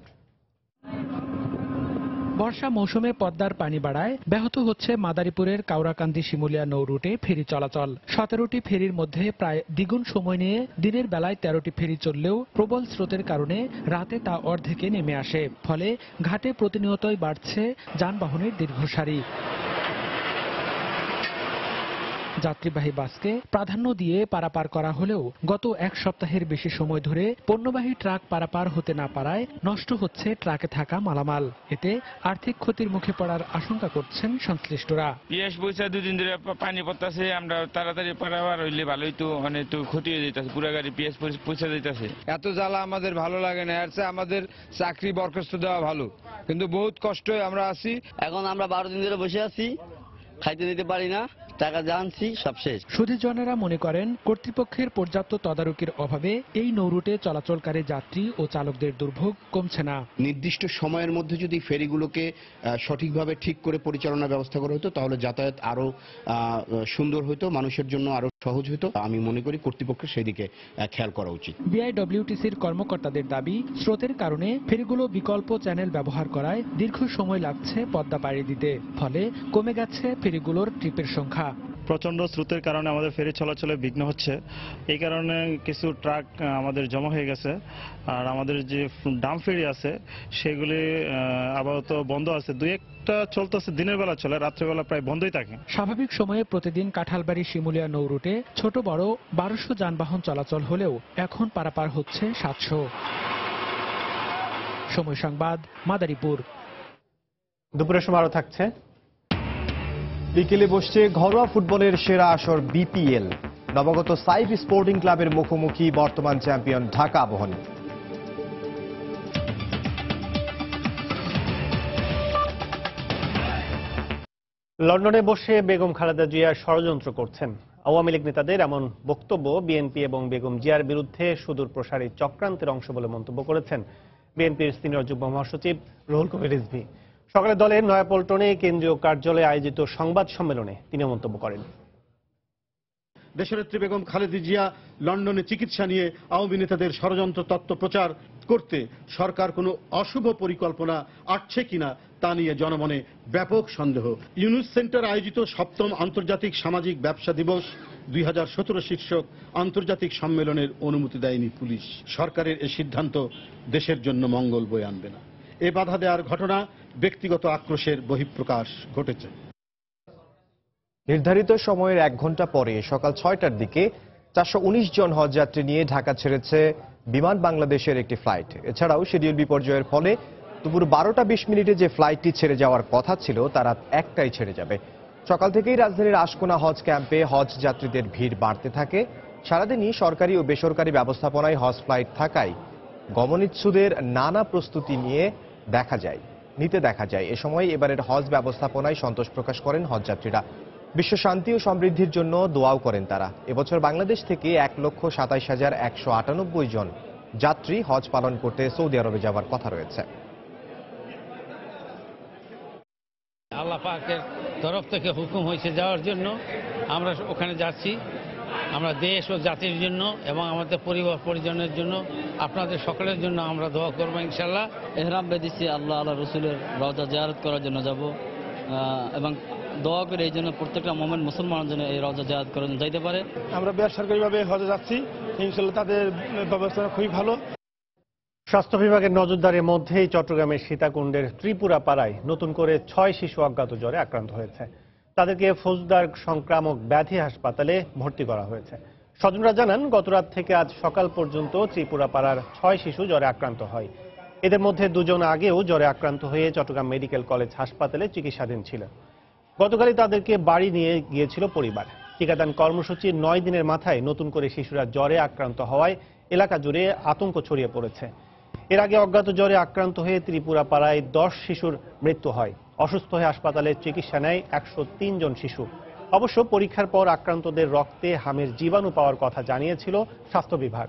[SPEAKER 8] বর্ষা মৌসুমে পদ্মার পানি বাড়ায় ব্যাহত হচ্ছে মাদারীপুরের কাউরাকান্দি শিমুলিয়া নৌ রুটে ফেরি চলাচল। 17টি ফেরির মধ্যে প্রায় দ্বিগুণ সময় নিয়ে দিনের বেলায় 13টি ফেরি চললেও প্রবল স্রোতের কারণে রাতে তা অর্ধেকে নেমে আসে। ফলে ঘাটে প্রতিনিয়তই বাড়ছে যানবাহনের দীর্ঘ সারি। যাত্রীবাহী বাসকে প্রাধান্য দিয়ে পারাপার করা হলেও গত এক সপ্তাহের বেশি সময় ধরে পণ্যবাহী ট্রাক পারাপার হতে না পারায় নষ্ট হচ্ছে ট্রাকে থাকা মালামাল। এতে আর্থিক ক্ষতির মুখে পড়ার আশঙ্কা করছেন সংশ্লিষ্টরা।
[SPEAKER 9] পিয়াস পয়সা দুদিন ধরে পানি পড়তেছে, আমরা তাড়াতাড়ি পারাপার হইলে ভালোই, তো অনেক তো ক্ষতি হয়ে যেতেছে, পুরা গাড়ি পিয়াস পয়সা যেতেছে।
[SPEAKER 26] এত জ্বালা আমাদের ভালো লাগে না, এর চেয়ে আমাদের চাকরি বরখাস্ত দেওয়া ভালো, কিন্তু বহুত কষ্ট আমরা আছি।
[SPEAKER 27] এখন আমরা 12 দিন ধরে বসে আছি, খাইতে দিতে পারি না, টাকা জানছি সব শেষ।
[SPEAKER 8] সুধীজনেরা মনে করেন, কর্তৃপক্ষের পর্যাপ্ত তদারকির অভাবে এই নৌরুটে চলাচলকারী যাত্রী ও চালকদের দুর্ভোগ কমছে না।
[SPEAKER 28] নির্দিষ্ট সময়ের মধ্যে যদি ফেরিগুলোকে সঠিকভাবে ঠিক করে পরিচালনার ব্যবস্থা করা হতো, তাহলে যাতায়াত আরো সুন্দর হতো, মানুষের জন্য আরো সহজ হতো। আমি মনে করি কর্তৃপক্ষের সেই দিকে খেয়াল করা উচিত।
[SPEAKER 8] বিআইডব্লিউটিসির কর্মকর্তাদের দাবি, স্রোতের কারণে ফেরিগুলো বিকল্প চ্যানেল ব্যবহার করায় দীর্ঘ সময় লাগছে পদ্মা পাড়ি দিতে। ফলে কমে গেছে ফেরিগুলোর ট্রিপের সংখ্যা।
[SPEAKER 29] প্রচন্ড স্রোতের কারণে আমাদের ফেরি চলাচলে বিঘ্ন হচ্ছে। এই কারণে কিছু ট্রাক আমাদের জমা হয়ে গেছে। আর আমাদের যে ডাম ফেরি আছে সেগুলি আপাতত বন্ধ আছে, দুই একটা চলতেছে, দিনের বেলা চলে, রাত্রেবেলা প্রায় বন্ধই থাকে।
[SPEAKER 8] স্বাভাবিক সময়ে প্রতিদিন কাঁঠালবাড়ি শিমুলিয়া নৌ রুটে ছোট বড় 1200 যানবাহন চলাচল হলেও এখন পারাপার হচ্ছে 700। সময় সংবাদ, মাদারীপুর।
[SPEAKER 1] দুপুরের সময় আরো থাকছে।
[SPEAKER 4] বিকেলে বসছে ঘরোয়া ফুটবলের সেরা আসর বিপিএল। নবাগত সাইফ স্পোর্টিং ক্লাবের মুখোমুখি বর্তমান চ্যাম্পিয়ন ঢাকা আবাহনী।
[SPEAKER 1] লন্ডনে বসে বেগম খালেদা জিয়া ষড়যন্ত্র করছেন। আওয়ামী লীগ নেতাদের এমন বক্তব্য বিএনপি এবং বেগম জিয়ার বিরুদ্ধে সুদূর প্রসারী চক্রান্তের অংশ বলে মন্তব্য করেছেন বিএনপির সিনিয়র যুগ্ম মহাসচিব রুহুল কবির রিজভী। সকালে দলের নয়াপল্টনে কেন্দ্রীয় কার্যালয়ে আয়োজিত সংবাদ সম্মেলনে তিনি মন্তব্য করেন।
[SPEAKER 30] দেশনেত্রী বেগম খালেদা জিয়া লন্ডনে চিকিৎসা নিয়ে আওয়ামী নেতাদের ষড়যন্ত্র তত্ত্ব প্রচার করতে সরকার কোনো অশুভ পরিকল্পনা আটছে কিনা তা নিয়ে জনমনে ব্যাপক সন্দেহ। ইউনুস সেন্টার আয়োজিত 7ম আন্তর্জাতিক সামাজিক ব্যবসা দিবস 2017 শীর্ষক আন্তর্জাতিক সম্মেলনের অনুমতি দেয়নি পুলিশ। সরকারের এই সিদ্ধান্ত দেশের জন্য মঙ্গল বয়ে আনবে না। এ বাধা দেওয়ার ঘটনা ব্যক্তিগত আক্রোশের বহিঃপ্রকাশ ঘটেছে।
[SPEAKER 4] নির্ধারিত সময়ের 1 ঘন্টা পরে সকাল 6টার দিকে 419 জন হজযাত্রী নিয়ে ঢাকা ছেড়েছে বিমান বাংলাদেশের একটি ফ্লাইট। এছাড়াও শিডিউল বিপর্যয়ের ফলে দুপুর 12টা 20 মিনিটে যে ফ্লাইটটি ছেড়ে যাওয়ার কথা ছিল তা রাত 1টায় ছেড়ে যাবে। সকাল থেকেই রাজধানীর আশকোনা হজ ক্যাম্পে হজ যাত্রীদের ভিড় বাড়তে থাকে। সারাদিনই সরকারি ও বেসরকারি ব্যবস্থাপনায় হজ ফ্লাইট থাকায় গমনিচ্ছুদের নানা প্রস্তুতি নিতে দেখা যায়। এ সময় এবারের হজ ব্যবস্থাপনায় সন্তোষ প্রকাশ করেন হজযাত্রীরা। বিশ্ব শান্তি ও সমৃদ্ধির জন্য দোয়াও করেন তারা। এবছর বাংলাদেশ থেকে 1,27,198 জন যাত্রী হজ পালন করতে সৌদি আরবে যাওয়ার কথা রয়েছে।
[SPEAKER 10] আল্লাহ পাকের তরফ থেকে হুকুম হয়েছে যাওয়ার জন্য আমরা ওখানে যাচ্ছি। আমরা দেশ ও জাতির জন্য এবং আমাদের পরিবার পরিজনের জন্য, আপনাদের সকলের জন্য আমরা দোয়া করবো ইনশাল্লাহ।
[SPEAKER 27] এহরাম বেঁধেছি আল্লাহ রসুলের রওজা জিয়ারত করার জন্য যাব এবং দোয়া করে এই জন্য প্রত্যেকটা মোমেন্ট মুসলমানের জন্য এই রওজা জিয়ারত করার জন্য যাইতে পারে।
[SPEAKER 11] আমরা বেসরকারিভাবে হজে যাচ্ছি, ইনশাল্লাহ তাদের ব্যবস্থা খুবই ভালো।
[SPEAKER 1] স্বাস্থ্য বিভাগের নজরদারির মধ্যেই চট্টগ্রামের সীতাকুণ্ডের ত্রিপুরা পাড়ায় নতুন করে 6 শিশু অজ্ঞাত জ্বরে আক্রান্ত হয়েছে। তাদেরকে ফৌজদার সংক্রামক ব্যাধি হাসপাতালে ভর্তি করা হয়েছে। স্বজনরা জানান, গতরাত থেকে আজ সকাল পর্যন্ত ত্রিপুরা পাড়ার 6 শিশু জ্বরে আক্রান্ত হয়। এদের মধ্যে 2 জন আগেও জ্বরে আক্রান্ত হয়ে চট্টগ্রাম মেডিকেল কলেজ হাসপাতালে চিকিৎসাধীন ছিল। গতকালই তাদেরকে বাড়ি নিয়ে গিয়েছিল পরিবার। টিকাদান কর্মসূচির 9 দিনের মাথায় নতুন করে শিশুরা জ্বরে আক্রান্ত হওয়ায় এলাকা জুড়ে আতঙ্ক ছড়িয়ে পড়েছে। এর আগে অজ্ঞাত জ্বরে আক্রান্ত হয়ে ত্রিপুরা পাড়ায় 10 শিশুর মৃত্যু হয়। অসুস্থ হয়ে হাসপাতালে চিকিৎসা নেয় 103 জন শিশু। অবশ্য পরীক্ষার পর আক্রান্তদের রক্তে হামের জীবাণু পাওয়ার কথা জানিয়েছিল স্বাস্থ্য বিভাগ।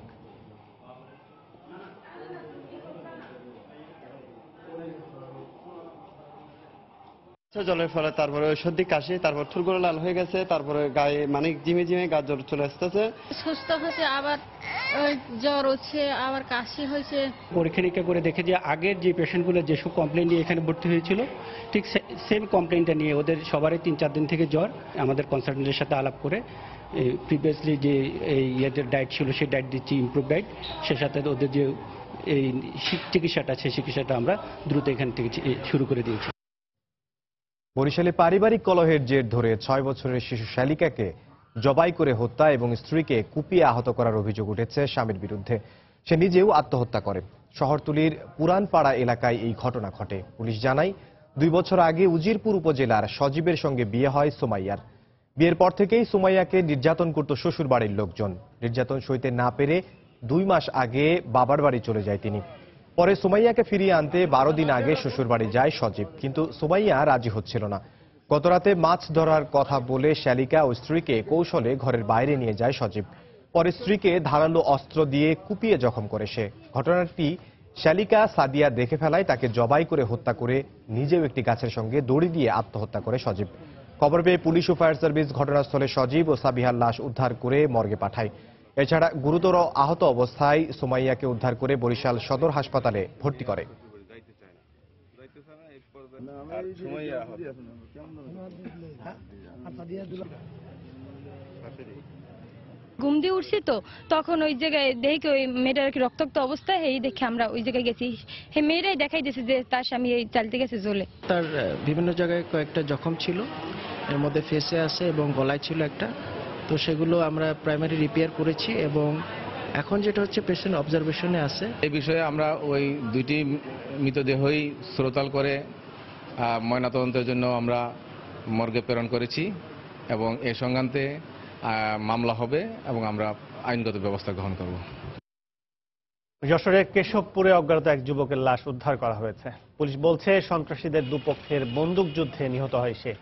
[SPEAKER 12] জলের ফলে তারপরে সর্দি কাশি, তারপর থুরগুলো লাল হয়ে গেছে, তারপরে গায়ে মানে জিমে জিমে গা জ্বর চলে আসতেছে।
[SPEAKER 13] সুস্থ হয়েছে, আবার জ্বর হচ্ছে, আবার কাশি হয়েছে।
[SPEAKER 14] পরীক্ষা নিরীক্ষা করে দেখে যে আগের যে পেশেন্টগুলো যেসব কমপ্লেন নিয়ে এখানে ভর্তি হয়েছিল, ঠিক সেম কমপ্লেনটা নিয়ে ওদের সবারই 3-4 দিন থেকে জ্বর। আমাদের কনসালটেন্টের সাথে আলাপ করে প্রিভিয়াসলি যে ইয়েদের ডায়েট ছিল সেই ডায়েট দিচ্ছি, ইমপ্রুভ ডায়েট। সে সাথে ওদের যে এই চিকিৎসাটা আছে, চিকিৎসাটা আমরা দ্রুত এখান থেকে শুরু করে দিয়েছি।
[SPEAKER 4] বরিশালে পারিবারিক কলহের জের ধরে 6 বছরের শিশু শালিকাকে জবাই করে হত্যা এবং স্ত্রীকে কুপিয়ে আহত করার অভিযোগ উঠেছে স্বামীর বিরুদ্ধে। সে নিজেও আত্মহত্যা করে। শহরতলির পুরানপাড়া এলাকায় এই ঘটনা ঘটে। পুলিশ জানায়, 2 বছর আগে উজিরপুর উপজেলার সজীবের সঙ্গে বিয়ে হয় সুমাইয়ার। বিয়ের পর থেকেই সুমাইয়াকে নির্যাতন করত শ্বশুর বাড়ির লোকজন। নির্যাতন সইতে না পেরে 2 মাস আগে বাবার বাড়ি চলে যায় তিনি। পরে সুমাইয়াকে ফিরিয়ে আনতে 12 দিন আগে শ্বশুর বাড়ি যায় সজীব, কিন্তু সুমাইয়া রাজি হচ্ছিল না। গতরাতে মাছ ধরার কথা বলে শালিকা ও স্ত্রীকে কৌশলে ঘরের বাইরে নিয়ে যায় সজীব। পরে স্ত্রীকে ধারালো অস্ত্র দিয়ে কুপিয়ে জখম করে সে। ঘটনাটি শালিকা সাদিয়া দেখে ফেলায় তাকে জবাই করে হত্যা করে নিজেও একটি গাছের সঙ্গে দড়ি দিয়ে আত্মহত্যা করে সজীব। খবর পেয়ে পুলিশ ও ফায়ার সার্ভিস ঘটনাস্থলে সজীব ও সাবিহার লাশ উদ্ধার করে মর্গে পাঠায়। এছাড়া গুরুতর আহত অবস্থায় সুমাইয়াকে উদ্ধার করে বরিশাল সদর হাসপাতালে ভর্তি করে।
[SPEAKER 13] ঘুম দিয়ে উঠছি তো তখন ওই জায়গায় দেখি ওই মেয়েটার কি রক্তাক্ত অবস্থায়, এই দেখে আমরা ওই জায়গায় গেছি। হে মেয়েরাই দেখাই দিয়েছে যে তার স্বামী এই চালতে গেছে জ্বলে।
[SPEAKER 15] তার বিভিন্ন জায়গায় কয়েকটা জখম ছিল, এর মধ্যে ফেসে আছে এবং গলায় ছিল একটা। তো সেগুলো আমরা প্রাইমারি রিপেয়ার করেছি এবং এখন যেটা হচ্ছে পেশেন্ট অবজারভেশনে আছে।
[SPEAKER 16] এই বিষয়ে আমরা ওই 2টি মৃতদেহই শ্রোতাল করে ময়নাতদন্তের জন্য আমরা মর্গে প্রেরণ করেছি এবং এ সংক্রান্তে মামলা হবে এবং আমরা আইনগত ব্যবস্থা গ্রহণ করব।
[SPEAKER 1] যশোরের কেশবপুরে অজ্ঞাত এক যুবকের লাশ উদ্ধার করা হয়েছে। পুলিশ বলছে, সন্ত্রাসীদের দুপক্ষের বন্দুকযুদ্ধে নিহত হয় সে।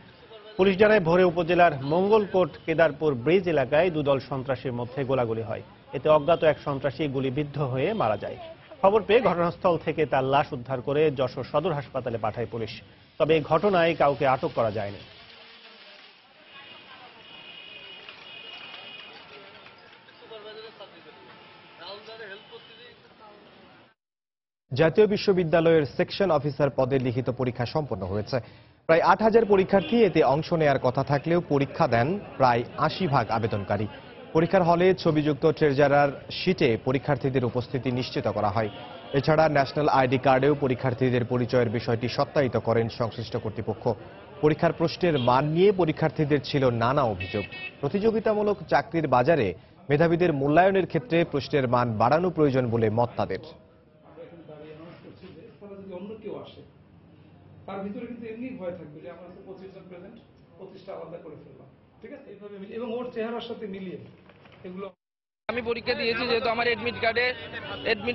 [SPEAKER 1] পুলিশ জানায়, ভোরে উপজেলার মঙ্গলকোট কেদারপুর ব্রিজ এলাকায় 2 দল সন্ত্রাসীর মধ্যে গোলাগুলি হয়। এতে অজ্ঞাত এক সন্ত্রাসী গুলিবিদ্ধ হয়ে মারা যায়। খবর পেয়ে ঘটনাস্থল থেকে তার লাশ উদ্ধার করে যশোর সদর হাসপাতালে পাঠায় পুলিশ। তবে এই ঘটনায় কাউকে আটক করা যায়নি।
[SPEAKER 4] জাতীয় বিশ্ববিদ্যালয়ের সেকশন অফিসার পদে লিখিত পরীক্ষা সম্পন্ন হয়েছে। প্রায় 8000 পরীক্ষার্থী এতে অংশ নেয়ার কথা থাকলেও পরীক্ষা দেন প্রায় 80% আবেদনকারী। পরীক্ষার হলে ছবিযুক্ত ট্রেজারার শিটে পরীক্ষার্থীদের উপস্থিতি নিশ্চিত করা হয়। এছাড়া ন্যাশনাল আইডি কার্ডেও পরীক্ষার্থীদের পরিচয়ের বিষয়টি সত্যায়িত করেন সংশ্লিষ্ট কর্তৃপক্ষ। পরীক্ষার প্রশ্নের মান নিয়ে পরীক্ষার্থীদের ছিল নানা অভিযোগ। প্রতিযোগিতামূলক চাকরির বাজারে মেধাবীদের মূল্যায়নের ক্ষেত্রে প্রশ্নের মান বাড়ানো প্রয়োজন বলে মত তাদের।
[SPEAKER 17] তার ভিতরে কিন্তু এমনি ভয় থাকবে যে আমরা 25 জন প্রেজেন্ট, 25টা আলাদা করে ফেললাম, ঠিক আছে, এইভাবে এবং ওর চেহারার সাথে মিলিয়ে এগুলো
[SPEAKER 2] আমি পরীক্ষা দিয়েছি, যেহেতু আমার এডমিট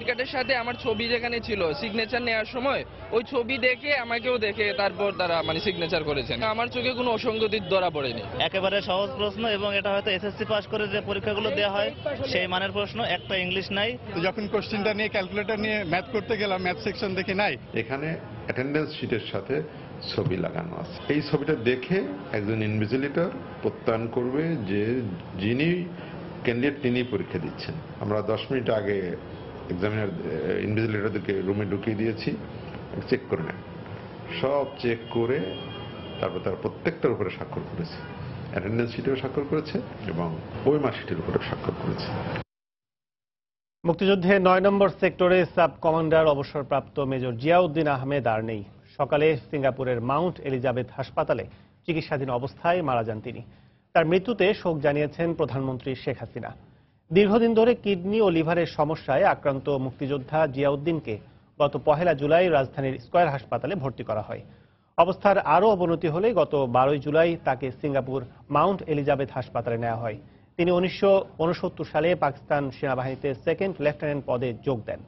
[SPEAKER 2] কার্ডের সাথে আমার ছবি যেখানে ছিল সিগনেচার নেওয়ার সময়, ওই ছবি দেখে আমাকেও দেখে তারপর তারা সিগনেচার করেছেন। আমার চোখে কোনো অসঙ্গতি ধরা পড়েনি।
[SPEAKER 3] একেবারে সহজ প্রশ্ন, এবং এটা হয়তো এসএসসি পাস করে যে পরীক্ষাগুলো দেওয়া হয় সেই মানের প্রশ্ন, একটা ইংলিশ নাই।
[SPEAKER 5] তো যখন কোশ্চেনটা নিয়ে ক্যালকুলেটর নিয়ে ম্যাথ করতে গেলাম, ম্যাথ সেকশন দেখি নাই।
[SPEAKER 18] এখানে অ্যাটেন্ডেন্স শিটের সাথে ছবি লাগানো আছে। এই ছবিটা দেখে একজন ইনভিজিলেটর প্রত্যয়ন করবে যে যিনি ক্যান্ডিডেট তিনি পরীক্ষা দিচ্ছেন। আমরা 10 মিনিট আগে এক্সামিনার ইনভিজিলেটরদেরকে রুমে ঢুকিয়ে দিয়েছি, চেক করে নেন। সব চেক করে তারপর তার প্রত্যেকটার উপরে স্বাক্ষর করেছে, অ্যাটেন্ডেন্স শিটেও স্বাক্ষর করেছে এবং ওই মার্কশিটের উপরে স্বাক্ষর করেছে।
[SPEAKER 1] মুক্তিযুদ্ধে 9 নম্বর সেক্টরে সাব কমান্ডার অবসরপ্রাপ্ত মেজর জিয়াউদ্দিন আহমেদ আর নেই। সকালে সিঙ্গাপুরের মাউন্ট এলিজাবেথ হাসপাতালে চিকিৎসাধীন অবস্থায় মারা যান তিনি। তার মৃত্যুতে শোক জানিয়েছেন প্রধানমন্ত্রী শেখ হাসিনা। দীর্ঘদিন ধরে কিডনি ও লিভারের সমস্যায় আক্রান্ত মুক্তিযোদ্ধা জিয়াউদ্দিনকে গত 1 জুলাই রাজধানীর স্কয়ার হাসপাতালে ভর্তি করা হয়। অবস্থার আরও অবনতি হলে গত 12 জুলাই তাকে সিঙ্গাপুর মাউন্ট এলিজাবেথ হাসপাতালে নেওয়া হয়। তিনি 1969 সালে পাকিস্তান সেনাবাহিনীতে সেকেন্ড লেফটেন্যান্ট পদে যোগ দেন।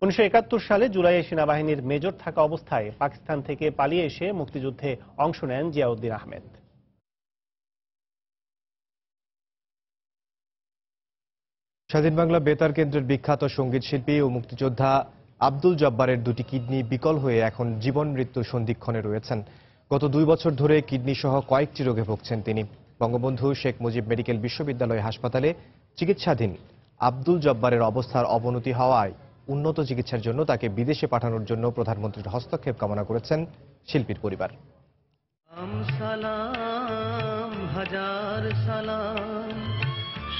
[SPEAKER 1] 1971 সালে জুলাইয়ে সেনাবাহিনীর মেজর থাকা অবস্থায় পাকিস্তান থেকে পালিয়ে এসে মুক্তিযুদ্ধে অংশ নেন জিয়াউদ্দিন আহমেদ।
[SPEAKER 4] স্বাধীন বাংলা বেতার কেন্দ্রের বিখ্যাত সঙ্গীত শিল্পী ও মুক্তিযোদ্ধা আব্দুল জব্বারের দুটি কিডনি বিকল হয়ে এখন জীবন মৃত্যুর সন্ধিক্ষণে রয়েছেন। গত 2 বছর ধরে কিডনি সহ কয়েকটি রোগে ভুগছেন তিনি। বঙ্গবন্ধু শেখ মুজিব মেডিকেল বিশ্ববিদ্যালয় হাসপাতালে চিকিৎসাধীন আব্দুল জব্বারের অবস্থার অবনতি হওয়ায় উন্নত চিকিৎসার জন্য তাকে বিদেশে পাঠানোর জন্য প্রধানমন্ত্রীর হস্তক্ষেপ কামনা করেছেন শিল্পীর পরিবার।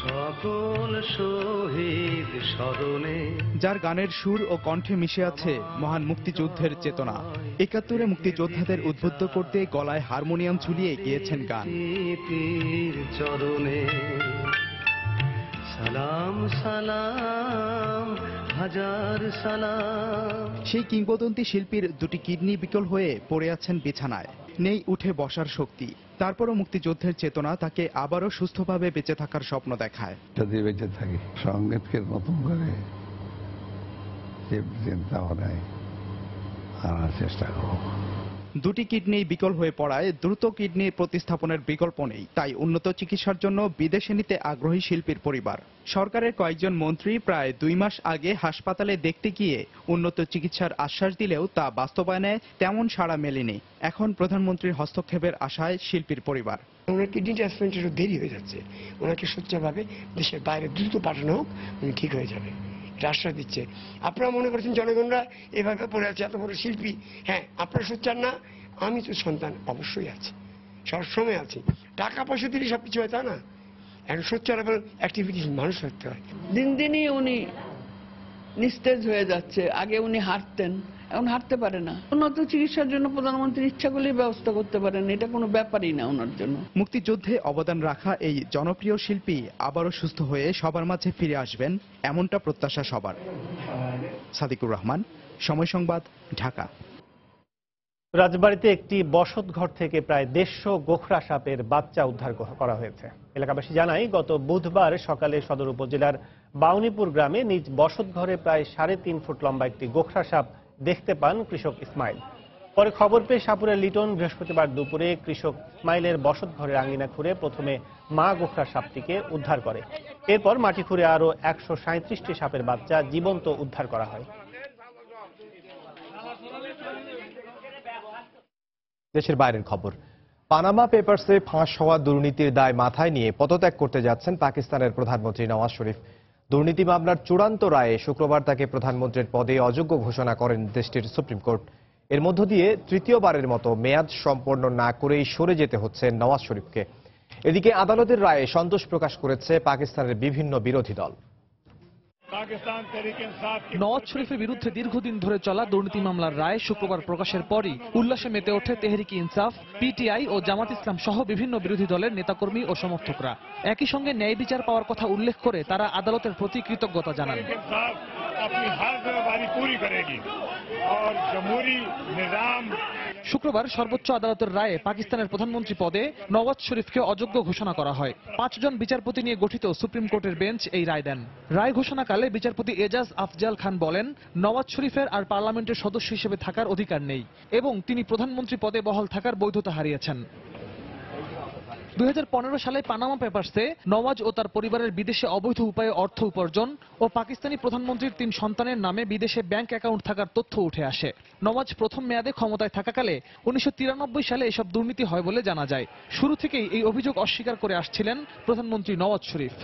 [SPEAKER 19] সকল শহীদ স্মরণে,
[SPEAKER 20] যার গানের সুর ও কণ্ঠে মিশে আছে মহান মুক্তিযুদ্ধের চেতনা। 71-এ মুক্তিযোদ্ধাদের উদ্বুদ্ধ করতে গলায় হারমোনিয়াম ঝুলিয়ে গিয়েছেন গান।
[SPEAKER 19] চরণে সালাম সালাম হাজার সালাম।
[SPEAKER 20] সেই কিংবদন্তি শিল্পীর দুটি কিডনি বিকল হয়ে পড়ে আছেন বিছানায়, নেই উঠে বসার শক্তি। তারপরও মুক্তিযুদ্ধের চেতনা তাকে আবারও সুস্থভাবে বেঁচে থাকার স্বপ্ন দেখায়।
[SPEAKER 21] যদি বেঁচে থাকি সঙ্গীতকে নতুন করে চিন্তা ভাবনায় আনার চেষ্টা করব।
[SPEAKER 20] দুটি কিডনি বিকল হয়ে পড়ায় দ্রুত কিডনি প্রতিস্থাপনের বিকল্প নেই। তাই উন্নত চিকিৎসার জন্য বিদেশে নিতে আগ্রহী শিল্পীর পরিবার। সরকারের কয়েকজন মন্ত্রী প্রায় 2 মাস আগে হাসপাতালে দেখতে গিয়ে উন্নত চিকিৎসার আশ্বাস দিলেও তা বাস্তবায়নে তেমন সাড়া মেলেনি। এখন প্রধানমন্ত্রীর হস্তক্ষেপের আশায় শিল্পীর পরিবার।
[SPEAKER 22] ওনার কিডনি ট্রান্সপ্লান্টের দেরি হয়ে যাচ্ছে, ওনাকে সোচ্চারভাবে দেশের বাইরে দ্রুত পাঠানো হোক, উনি ঠিক হয়ে যাবে, এটা আশ্বাস দিচ্ছে। আপনারা মনে করছেন জনগণরা এভাবে পড়ে আছে, এত বড় শিল্পী, হ্যাঁ আপনারা সোচ্চার না, আমি তো সন্তান অবশ্যই আছি, সবসময় আছি। টাকা পয়সা দিলে সবকিছু হয় তা না, এখন সোচ্চার এবং অ্যাক্টিভিটিস মানুষ থাকতে হয়।
[SPEAKER 23] দিন দিনই উনি নিস্তেজ হয়ে যাচ্ছে। আগে উনি হাঁটতেন, এখন হাঁটতে পারে না। উন্নত চিকিৎসার জন্য প্রধানমন্ত্রী ইচ্ছা করলেই ব্যবস্থা করতে পারেন, এটা কোনো ব্যাপারই না ওনার জন্য।
[SPEAKER 20] মুক্তিযুদ্ধে অবদান রাখা এই জনপ্রিয় শিল্পী আবারও সুস্থ হয়ে সবার মাঝে ফিরে আসবেন, এমনটা প্রত্যাশা সবার। সাদিকুর রহমান, সময় সংবাদ, ঢাকা।
[SPEAKER 1] রাজবাড়ীতে একটি বসতঘর থেকে প্রায় 150 গোখরা সাপের বাচ্চা উদ্ধার করা হয়েছে। এলাকাবাসী জানায়, গত বুধবার সকালে সদর উপজেলার বাউনিপুর গ্রামে নিজ বসতঘরে প্রায় 3.5 ফুট লম্বা একটি গোখরা সাপ দেখতে পান কৃষক ইসমাইল। পরে খবর পেয়ে সাপুরের লিটন বৃহস্পতিবার দুপুরে কৃষক ইসমাইলের বসতঘরের আঙিনা খুঁড়ে প্রথমে মা গোখরা সাপটিকে উদ্ধার করে। এরপর মাটি খুঁড়ে আরও 137টি সাপের বাচ্চা জীবন্ত উদ্ধার করা হয়।
[SPEAKER 4] দেশের বাইরের খবর। পানামা পেপারসে ফাঁস হওয়া দুর্নীতির দায় মাথায় নিয়ে পদত্যাগ করতে যাচ্ছেন পাকিস্তানের প্রধানমন্ত্রী নওয়াজ শরীফ। দুর্নীতি মামলার চূড়ান্ত রায়ে শুক্রবার তাকে প্রধানমন্ত্রীর পদে অযোগ্য ঘোষণা করেন দেশটির সুপ্রিম কোর্ট। এর মধ্য দিয়ে তৃতীয়বারের মতো মেয়াদ সম্পন্ন না করেই সরে যেতে হচ্ছে নওয়াজ শরীফকে। এদিকে আদালতের রায়ে সন্তোষ প্রকাশ করেছে পাকিস্তানের বিভিন্ন বিরোধী দল।
[SPEAKER 8] নওয়াজ শরীফের বিরুদ্ধে দীর্ঘদিন ধরে চলা দুর্নীতি মামলার রায় শুক্রবার প্রকাশের পরই উল্লাসে মেতে ওঠে তেহরিকে ইনসাফ, পিটিআই ও জামাত ইসলাম সহ বিভিন্ন বিরোধী দলের নেতাকর্মী ও সমর্থকরা। একই সঙ্গে ন্যায় বিচার পাওয়ার কথা উল্লেখ করে তারা আদালতের প্রতি কৃতজ্ঞতা জানান। শুক্রবার সর্বোচ্চ আদালতের রায়ে পাকিস্তানের প্রধানমন্ত্রী পদে নওয়াজ শরীফকে অযোগ্য ঘোষণা করা হয়। 5 জন বিচারপতি নিয়ে গঠিত সুপ্রিম কোর্টের বেঞ্চ এই রায় দেন। রায় ঘোষণাকালে বিচারপতি এজাজ আফজাল খান বলেন, নওয়াজ শরীফের আর পার্লামেন্টের সদস্য হিসেবে থাকার অধিকার নেই এবং তিনি প্রধানমন্ত্রী পদে বহাল থাকার বৈধতা হারিয়েছেন। 2015 সালে পানামা পেপারসে নওয়াজ ও তার পরিবারের বিদেশে অবৈধ উপায়ে অর্থ উপার্জন ও পাকিস্তানি প্রধানমন্ত্রীর 3 সন্তানের নামে বিদেশে ব্যাংক অ্যাকাউন্ট থাকার তথ্য উঠে আসে। নওয়াজ প্রথম মেয়াদে ক্ষমতায় থাকাকালে 1993 সালে এসব দুর্নীতি হয় বলে জানা যায়। শুরু থেকেই এই অভিযোগ অস্বীকার করে আসছিলেন প্রধানমন্ত্রী নওয়াজ শরীফ।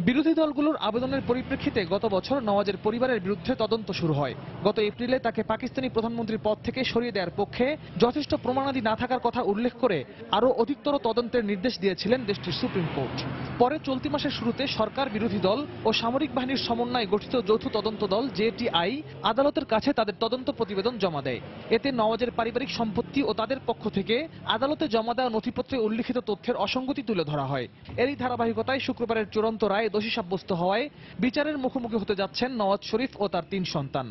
[SPEAKER 8] বিরোধী দলগুলোর আবেদনের পরিপ্রেক্ষিতে গত বছর নওয়াজের পরিবারের বিরুদ্ধে তদন্ত শুরু হয়। গত এপ্রিলে তাকে পাকিস্তানি প্রধানমন্ত্রীর পদ থেকে সরিয়ে দেওয়ার পক্ষে যথেষ্ট প্রমাণাদি না থাকার কথা উল্লেখ করে আরও অধিকতর তদন্তের নির্দেশ দিয়েছিলেন দেশটির সুপ্রিম কোর্ট। পরে চলতি মাসের শুরুতে সরকার, বিরোধী দল ও সামরিক বাহিনীর সমন্বয়ে গঠিত যৌথ তদন্ত দল জেটিআই আদালতের কাছে তাদের তদন্ত প্রতিবেদন জমা দেয়। এতে নওয়াজের পারিবারিক সম্পত্তি ও তাদের পক্ষ থেকে আদালতে জমা দেওয়া নথিপত্রে উল্লিখিত তথ্যের অসঙ্গতি তুলে ধরা হয়। এরই ধারাবাহিকতায় শুক্রবারের চূড়ান্ত রায় দোষী সাব্যস্ত হওয়ায় বিচারের মুখোমুখি হতে যাচ্ছেন নওয়াজ শরীফ ও তার 3 সন্তান।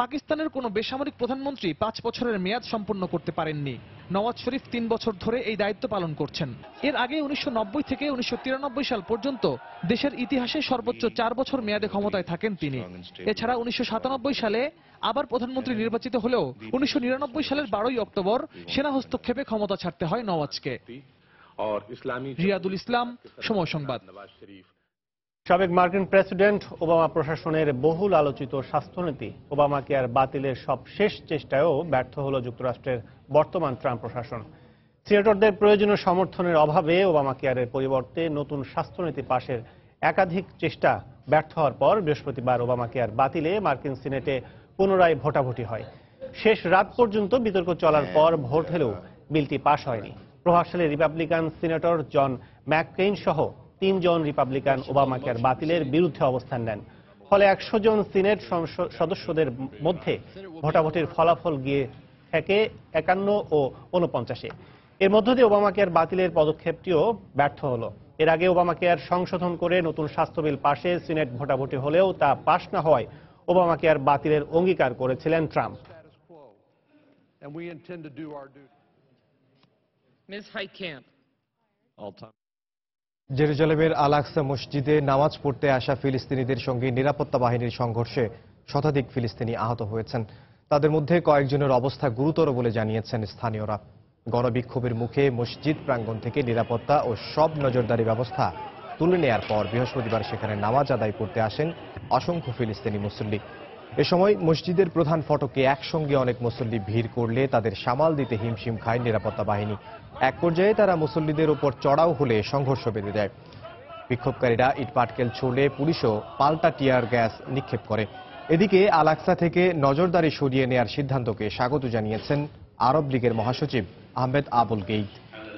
[SPEAKER 8] পাকিস্তানের কোনো বেসামরিক প্রধানমন্ত্রী 5 বছরের মেয়াদ সম্পন্ন করতে পারেননি। নওয়াজ শরীফ 3 বছর ধরে এই দায়িত্ব পালন করছেন। এর আগে 1990 থেকে 1993 সাল পর্যন্ত দেশের ইতিহাসে সর্বোচ্চ 4 বছর মেয়াদে ক্ষমতায় থাকেন তিনি। এছাড়া 1997 সালে আবার প্রধানমন্ত্রী নির্বাচিত হলেও 1999 সালের 12ই অক্টোবর সেনা হস্তক্ষেপে ক্ষমতা ছাড়তে হয় নওয়াজকে। রিয়াদুল ইসলাম, সময় সংবাদ।
[SPEAKER 1] সাবেক মার্কিন প্রেসিডেন্ট ওবামা প্রশাসনের বহুল আলোচিত স্বাস্থ্যনীতি ওবামা কেয়ার বাতিলের সব শেষ চেষ্টায়ও ব্যর্থ হল যুক্তরাষ্ট্রের বর্তমান ট্রাম্প প্রশাসন। সিনেটরদের প্রয়োজনীয় সমর্থনের অভাবে ওবামা কেয়ারের পরিবর্তে নতুন স্বাস্থ্যনীতি পাশের একাধিক চেষ্টা ব্যর্থ হওয়ার পর বৃহস্পতিবার ওবামা কেয়ার বাতিলে মার্কিন সিনেটে পুনরায় ভোটাভুটি হয়। শেষ রাত পর্যন্ত বিতর্ক চলার পর ভোট হলেও বিলটি পাশ হয়নি। প্রভাবশালী রিপাবলিকান সিনেটর জন ম্যাককেইন সহ 3 জন রিপাবলিকান ওবামা কেয়ার বাতিলের বিরুদ্ধে অবস্থান নেন। ফলে 100 জন সিনেট সদস্যদের মধ্যে ভোটাভুটির ফলাফল গিয়ে থাকে 51 ও 49-এ। এর মধ্য দিয়ে ওবামা কেয়ার বাতিলের পদক্ষেপটিও ব্যর্থ হলো। এর আগে ওবামা কেয়ার সংশোধন করে নতুন স্বাস্থ্য বিল পাশে সিনেট ভোটাভুটি হলেও তা পাশ না হওয়ায় ওবামা কেয়ার বাতিলের অঙ্গীকার করেছিলেন ট্রাম্প।
[SPEAKER 4] জেরুজালেমের আল-আকসা মসজিদে নামাজ পড়তে আসা ফিলিস্তিনিদের সঙ্গে নিরাপত্তা বাহিনীর সংঘর্ষে শতাধিক ফিলিস্তিনি আহত হয়েছেন। তাদের মধ্যে কয়েকজনের অবস্থা গুরুতর বলে জানিয়েছেন স্থানীয়রা। গণবিক্ষোভের মুখে মসজিদ প্রাঙ্গণ থেকে নিরাপত্তা ও সব নজরদারি ব্যবস্থা তুলে নেয়ার পর বৃহস্পতিবার সেখানে নামাজ আদায় করতে আসেন অসংখ্য ফিলিস্তিনি মুসল্লি। এ সময় মসজিদের প্রধান ফটকে একসঙ্গে অনেক মুসল্লি ভিড় করলে তাদের সামাল দিতে হিমশিম খায় নিরাপত্তা বাহিনী। এক পর্যায়ে তারা মুসল্লিদের উপর চড়াও হলে সংঘর্ষ বেঁধে যায়। বিক্ষোভকারীরা ইটপাটকেল ছুড়লে পুলিশও পাল্টা টিয়ার গ্যাস নিক্ষেপ করে। এদিকে আল-আকসা থেকে নজরদারি সরিয়ে নেয়ার সিদ্ধান্তকে স্বাগত জানিয়েছেন আরব লীগের মহাসচিব আহমেদ আবুল গেইদ।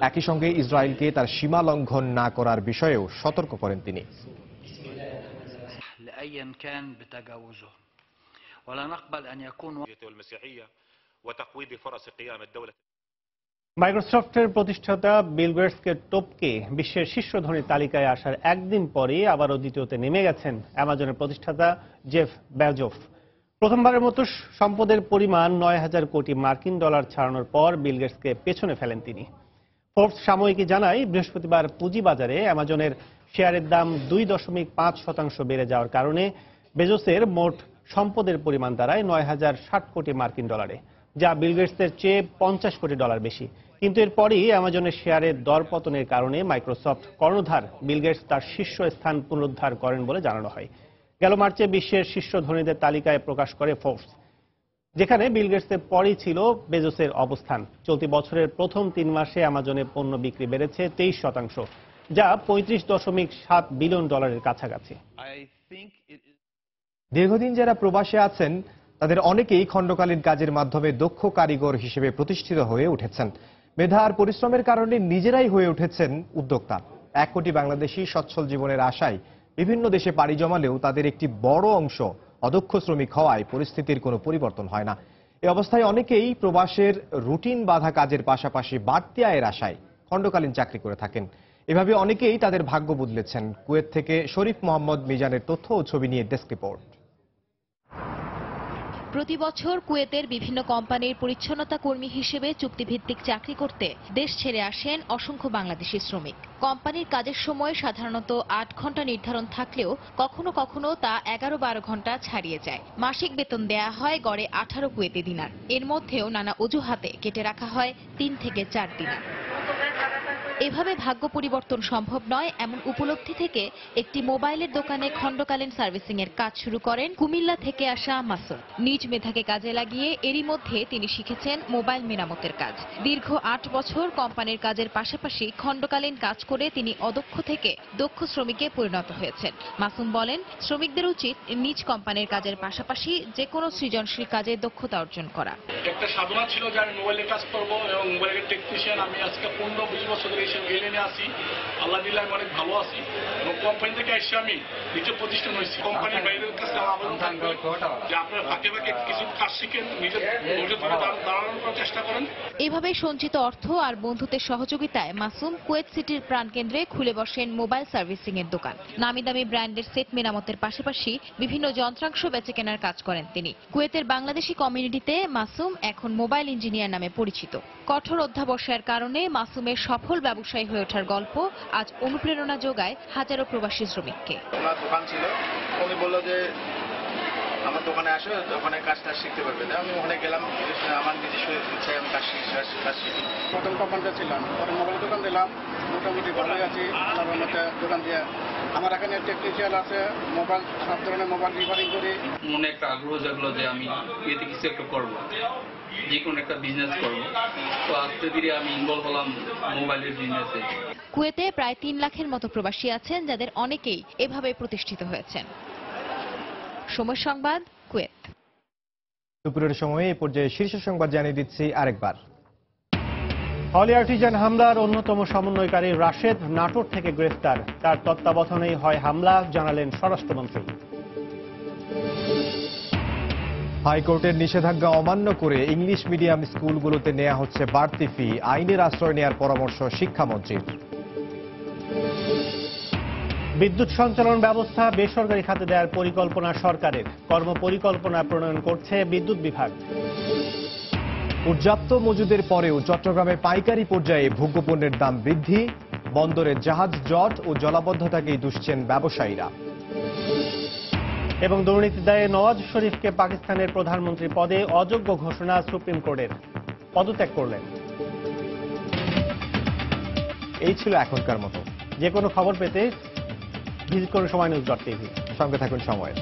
[SPEAKER 4] একই সঙ্গে ইসরায়েলকে তার সীমা লঙ্ঘন না করার বিষয়েও সতর্ক করেন তিনি।
[SPEAKER 1] মাইক্রোসফটের প্রতিষ্ঠাতা বিল গেটসকে টপকে বিশ্বের শীর্ষ ধনীর তালিকায় আসার একদিন পরে আবারও দ্বিতীয়তে নেমে গেছেন অ্যামাজনের প্রতিষ্ঠাতা জেফ বেজোস। প্রথমবারের মতো সম্পদের পরিমাণ 9,000 কোটি মার্কিন ডলার ছাড়ানোর পর বিল গেটসকে পেছনে ফেলেন তিনি। ফোর্বস সাময়িকী জানায় বৃহস্পতিবার পুঁজিবাজারে অ্যামাজনের শেয়ারের দাম 2.5% বেড়ে যাওয়ার কারণে বেজোসের মোট সম্পদের পরিমাণ দাঁড়ায় 9,060 কোটি মার্কিন ডলারে, যা বিল গেটসের চেয়ে 50 কোটি ডলার বেশি। কিন্তু এরপরই অ্যামাজনের শেয়ারের দরপতনের কারণে মাইক্রোসফট কর্ণধার বিল গেটস তার শীর্ষ স্থান পুনরুদ্ধার করেন বলে জানানো হয়। গেল মার্চে বিশ্বের শীর্ষ ধনীদের তালিকায় প্রকাশ করে ফোর্বস, যেখানে বিল গেটসের পরই ছিল বেজোসের অবস্থান। চলতি বছরের প্রথম 3 মাসে অ্যামাজনে পণ্য বিক্রি বেড়েছে 23%, যা 35.7 বিলিয়ন ডলারের কাছাকাছি।
[SPEAKER 4] দীর্ঘদিন যারা প্রবাসে আছেন তাদের অনেকেই খণ্ডকালীন কাজের মাধ্যমে দক্ষ কারিগর হিসেবে প্রতিষ্ঠিত হয়ে উঠেছেন। মেধা আর পরিশ্রমের কারণে নিজেরাই হয়ে উঠেছেন উদ্যোক্তা। 1 কোটি বাংলাদেশি সচ্ছল জীবনের আশায় বিভিন্ন দেশে পাড়ি জমালেও তাদের একটি বড় অংশ অদক্ষ শ্রমিক হওয়ায় পরিস্থিতির কোনো পরিবর্তন হয় না। এই অবস্থায় অনেকেই প্রবাসের রুটিন বাঁধা কাজের পাশাপাশি বাড়তি আয়ের আশায় খণ্ডকালীন চাকরি করে থাকেন। এভাবে অনেকেই তাদের ভাগ্য বদলেছেন। কুয়েত থেকে শরীফ মোহাম্মদ মিজানের তথ্য ও ছবি নিয়ে ডেস্ক রিপোর্ট।
[SPEAKER 6] প্রতি বছর কুয়েতের বিভিন্ন কোম্পানির পরিচ্ছন্নতা কর্মী হিসেবে চুক্তিভিত্তিক চাকরি করতে দেশ ছেড়ে আসেন অসংখ্য বাংলাদেশি শ্রমিক। কোম্পানির কাজের সময় সাধারণত 8 ঘন্টা নির্ধারণ থাকলেও কখনো কখনো তা 11-12 ঘন্টা ছাড়িয়ে যায়। মাসিক বেতন দেয়া হয় গড়ে 18 কুয়েতি দিনার। এর মধ্যেও নানা অজুহাতে কেটে রাখা হয় 3 থেকে 4 দিনার। এভাবে ভাগ্য পরিবর্তন সম্ভব নয় এমন উপলব্ধি থেকে একটি মোবাইলের দোকানে খণ্ডকালীন সার্ভিসিং এর কাজ শুরু করেন কুমিল্লা থেকে আসা মাসুম। নিজ মেধাকে কাজে লাগিয়ে এরই মধ্যে তিনি শিখেছেন মোবাইল মেরামতের কাজ। দীর্ঘ 8 বছর কোম্পানির কাজের পাশাপাশি খণ্ডকালীন কাজ করে তিনি অদক্ষ থেকে দক্ষ শ্রমিকে পরিণত হয়েছেন। মাসুম বলেন, শ্রমিকদের উচিত নিজ কোম্পানির কাজের পাশাপাশি যে কোনো সৃজনশীল কাজে দক্ষতা অর্জন করা।
[SPEAKER 7] একটা সাধনা ছিল যে আমি মোবাইলের কাজ করব এবং মোবাইলের টেকনিশিয়ান। আমি আজকে 15-20 বছর ধরে এসে এলেনে আছি। আল্লাহ দিল্লাহ আমি অনেক ভালো আছি এবং কোম্পানি থেকে এসে আমি নিজে প্রতিষ্ঠান হয়েছি। কোম্পানির বাইরের কাছে আবেদন থাকবে যে আপনারা ফাঁকে ফাঁকে কিছু কাজ শিখেন, নিজের দাঁড়ানোর চেষ্টা করেন।
[SPEAKER 6] এভাবে সঞ্চিত অর্থ আর বন্ধুদের সহযোগিতায় মাসুম কুয়েত সিটির প্রাণকেন্দ্রে খুলে বসেন মোবাইল সার্ভিসিং এর দোকান। নামি দামি ব্র্যান্ডের সেট মেরামতের পাশাপাশি বিভিন্ন যন্ত্রাংশ বেচে কেনার কাজ করেন তিনি। কুয়েতের বাংলাদেশি কমিউনিটিতে মাসুম এখন মোবাইল ইঞ্জিনিয়ার নামে পরিচিত। কঠোর অধ্যাবসায়ের কারণে মাসুমের সফল ব্যবসায়ী হয়ে ওঠার গল্প আজ অনুপ্রেরণা যোগায় হাজারো প্রবাসী শ্রমিককে।
[SPEAKER 9] ওনার দোকান ছিল, উনি বললো যে আমার দোকানে আসো, দোকানে কাজটা শিখতে পারবে। আমি ওখানে গেলাম, আমার নিজস্ব ইচ্ছায় আমি কাজ শিখি।
[SPEAKER 5] প্রথম কোম্পানিতে ছিলাম, পরে মোবাইল দোকান দিলাম, মোটামুটি ভালোই আছি। আল্লাহর মধ্যে দোকান দিয়ে আমার এখানে টেকনিশিয়ান আছে, মোবাইল সব ধরনের মোবাইল রিপেয়ারিং করি।
[SPEAKER 2] মনে একটা আগ্রহ জাগলো যে আমি এতে কিছু একটা করবো, যে কোনো একটা বিজনেস করবো। তো আস্তে ধীরে আমি ইনভলভ হলাম মোবাইলের বিজনেসে।
[SPEAKER 6] কুয়েতে প্রায় 3 লাখের মতো প্রবাসী আছেন, যাদের অনেকেই এভাবে প্রতিষ্ঠিত হয়েছেন। সময় সংবাদ, কুয়েত।
[SPEAKER 4] দুপুরের সময়ে এই পর্যায়ে শীর্ষ সংবাদ জানিয়ে দিচ্ছি আরেকবার।
[SPEAKER 1] হলি আর্টিজান হামলার অন্যতম সমন্বয়কারী রাশেদ নাটোর থেকে গ্রেফতার। তার তত্ত্বাবধানেই হয় হামলা, জানালেন স্বরাষ্ট্রমন্ত্রী।
[SPEAKER 4] হাইকোর্টের নিষেধাজ্ঞা অমান্য করে ইংলিশ মিডিয়াম স্কুলগুলোতে নেওয়া হচ্ছে বাড়তি ফি, আইনের আশ্রয় নেওয়ার পরামর্শ শিক্ষামন্ত্রীর।
[SPEAKER 1] বিদ্যুৎ সঞ্চালন ব্যবস্থা বেসরকারি খাতে দেওয়ার পরিকল্পনা সরকারের, কর্মপরিকল্পনা প্রণয়ন করছে বিদ্যুৎ বিভাগ।
[SPEAKER 4] পর্যাপ্ত মজুদের পরেও চট্টগ্রামে পাইকারি পর্যায়ে ভোগ্যপণ্যের দাম বৃদ্ধি, বন্দরে জাহাজ জট ও জলাবদ্ধতাকেই দুষছেন ব্যবসায়ীরা।
[SPEAKER 1] এবং দুর্নীতির দায়ে নওয়াজ শরীফকে পাকিস্তানের প্রধানমন্ত্রী পদে অযোগ্য ঘোষণা সুপ্রিম কোর্টের, পদত্যাগ করলেন।
[SPEAKER 4] এই ছিল এখনকার মতো।
[SPEAKER 1] যে কোনো খবর পেতে ভিজিট করুন সময়নিউজ.tv।
[SPEAKER 4] সঙ্গে থাকুন সময়।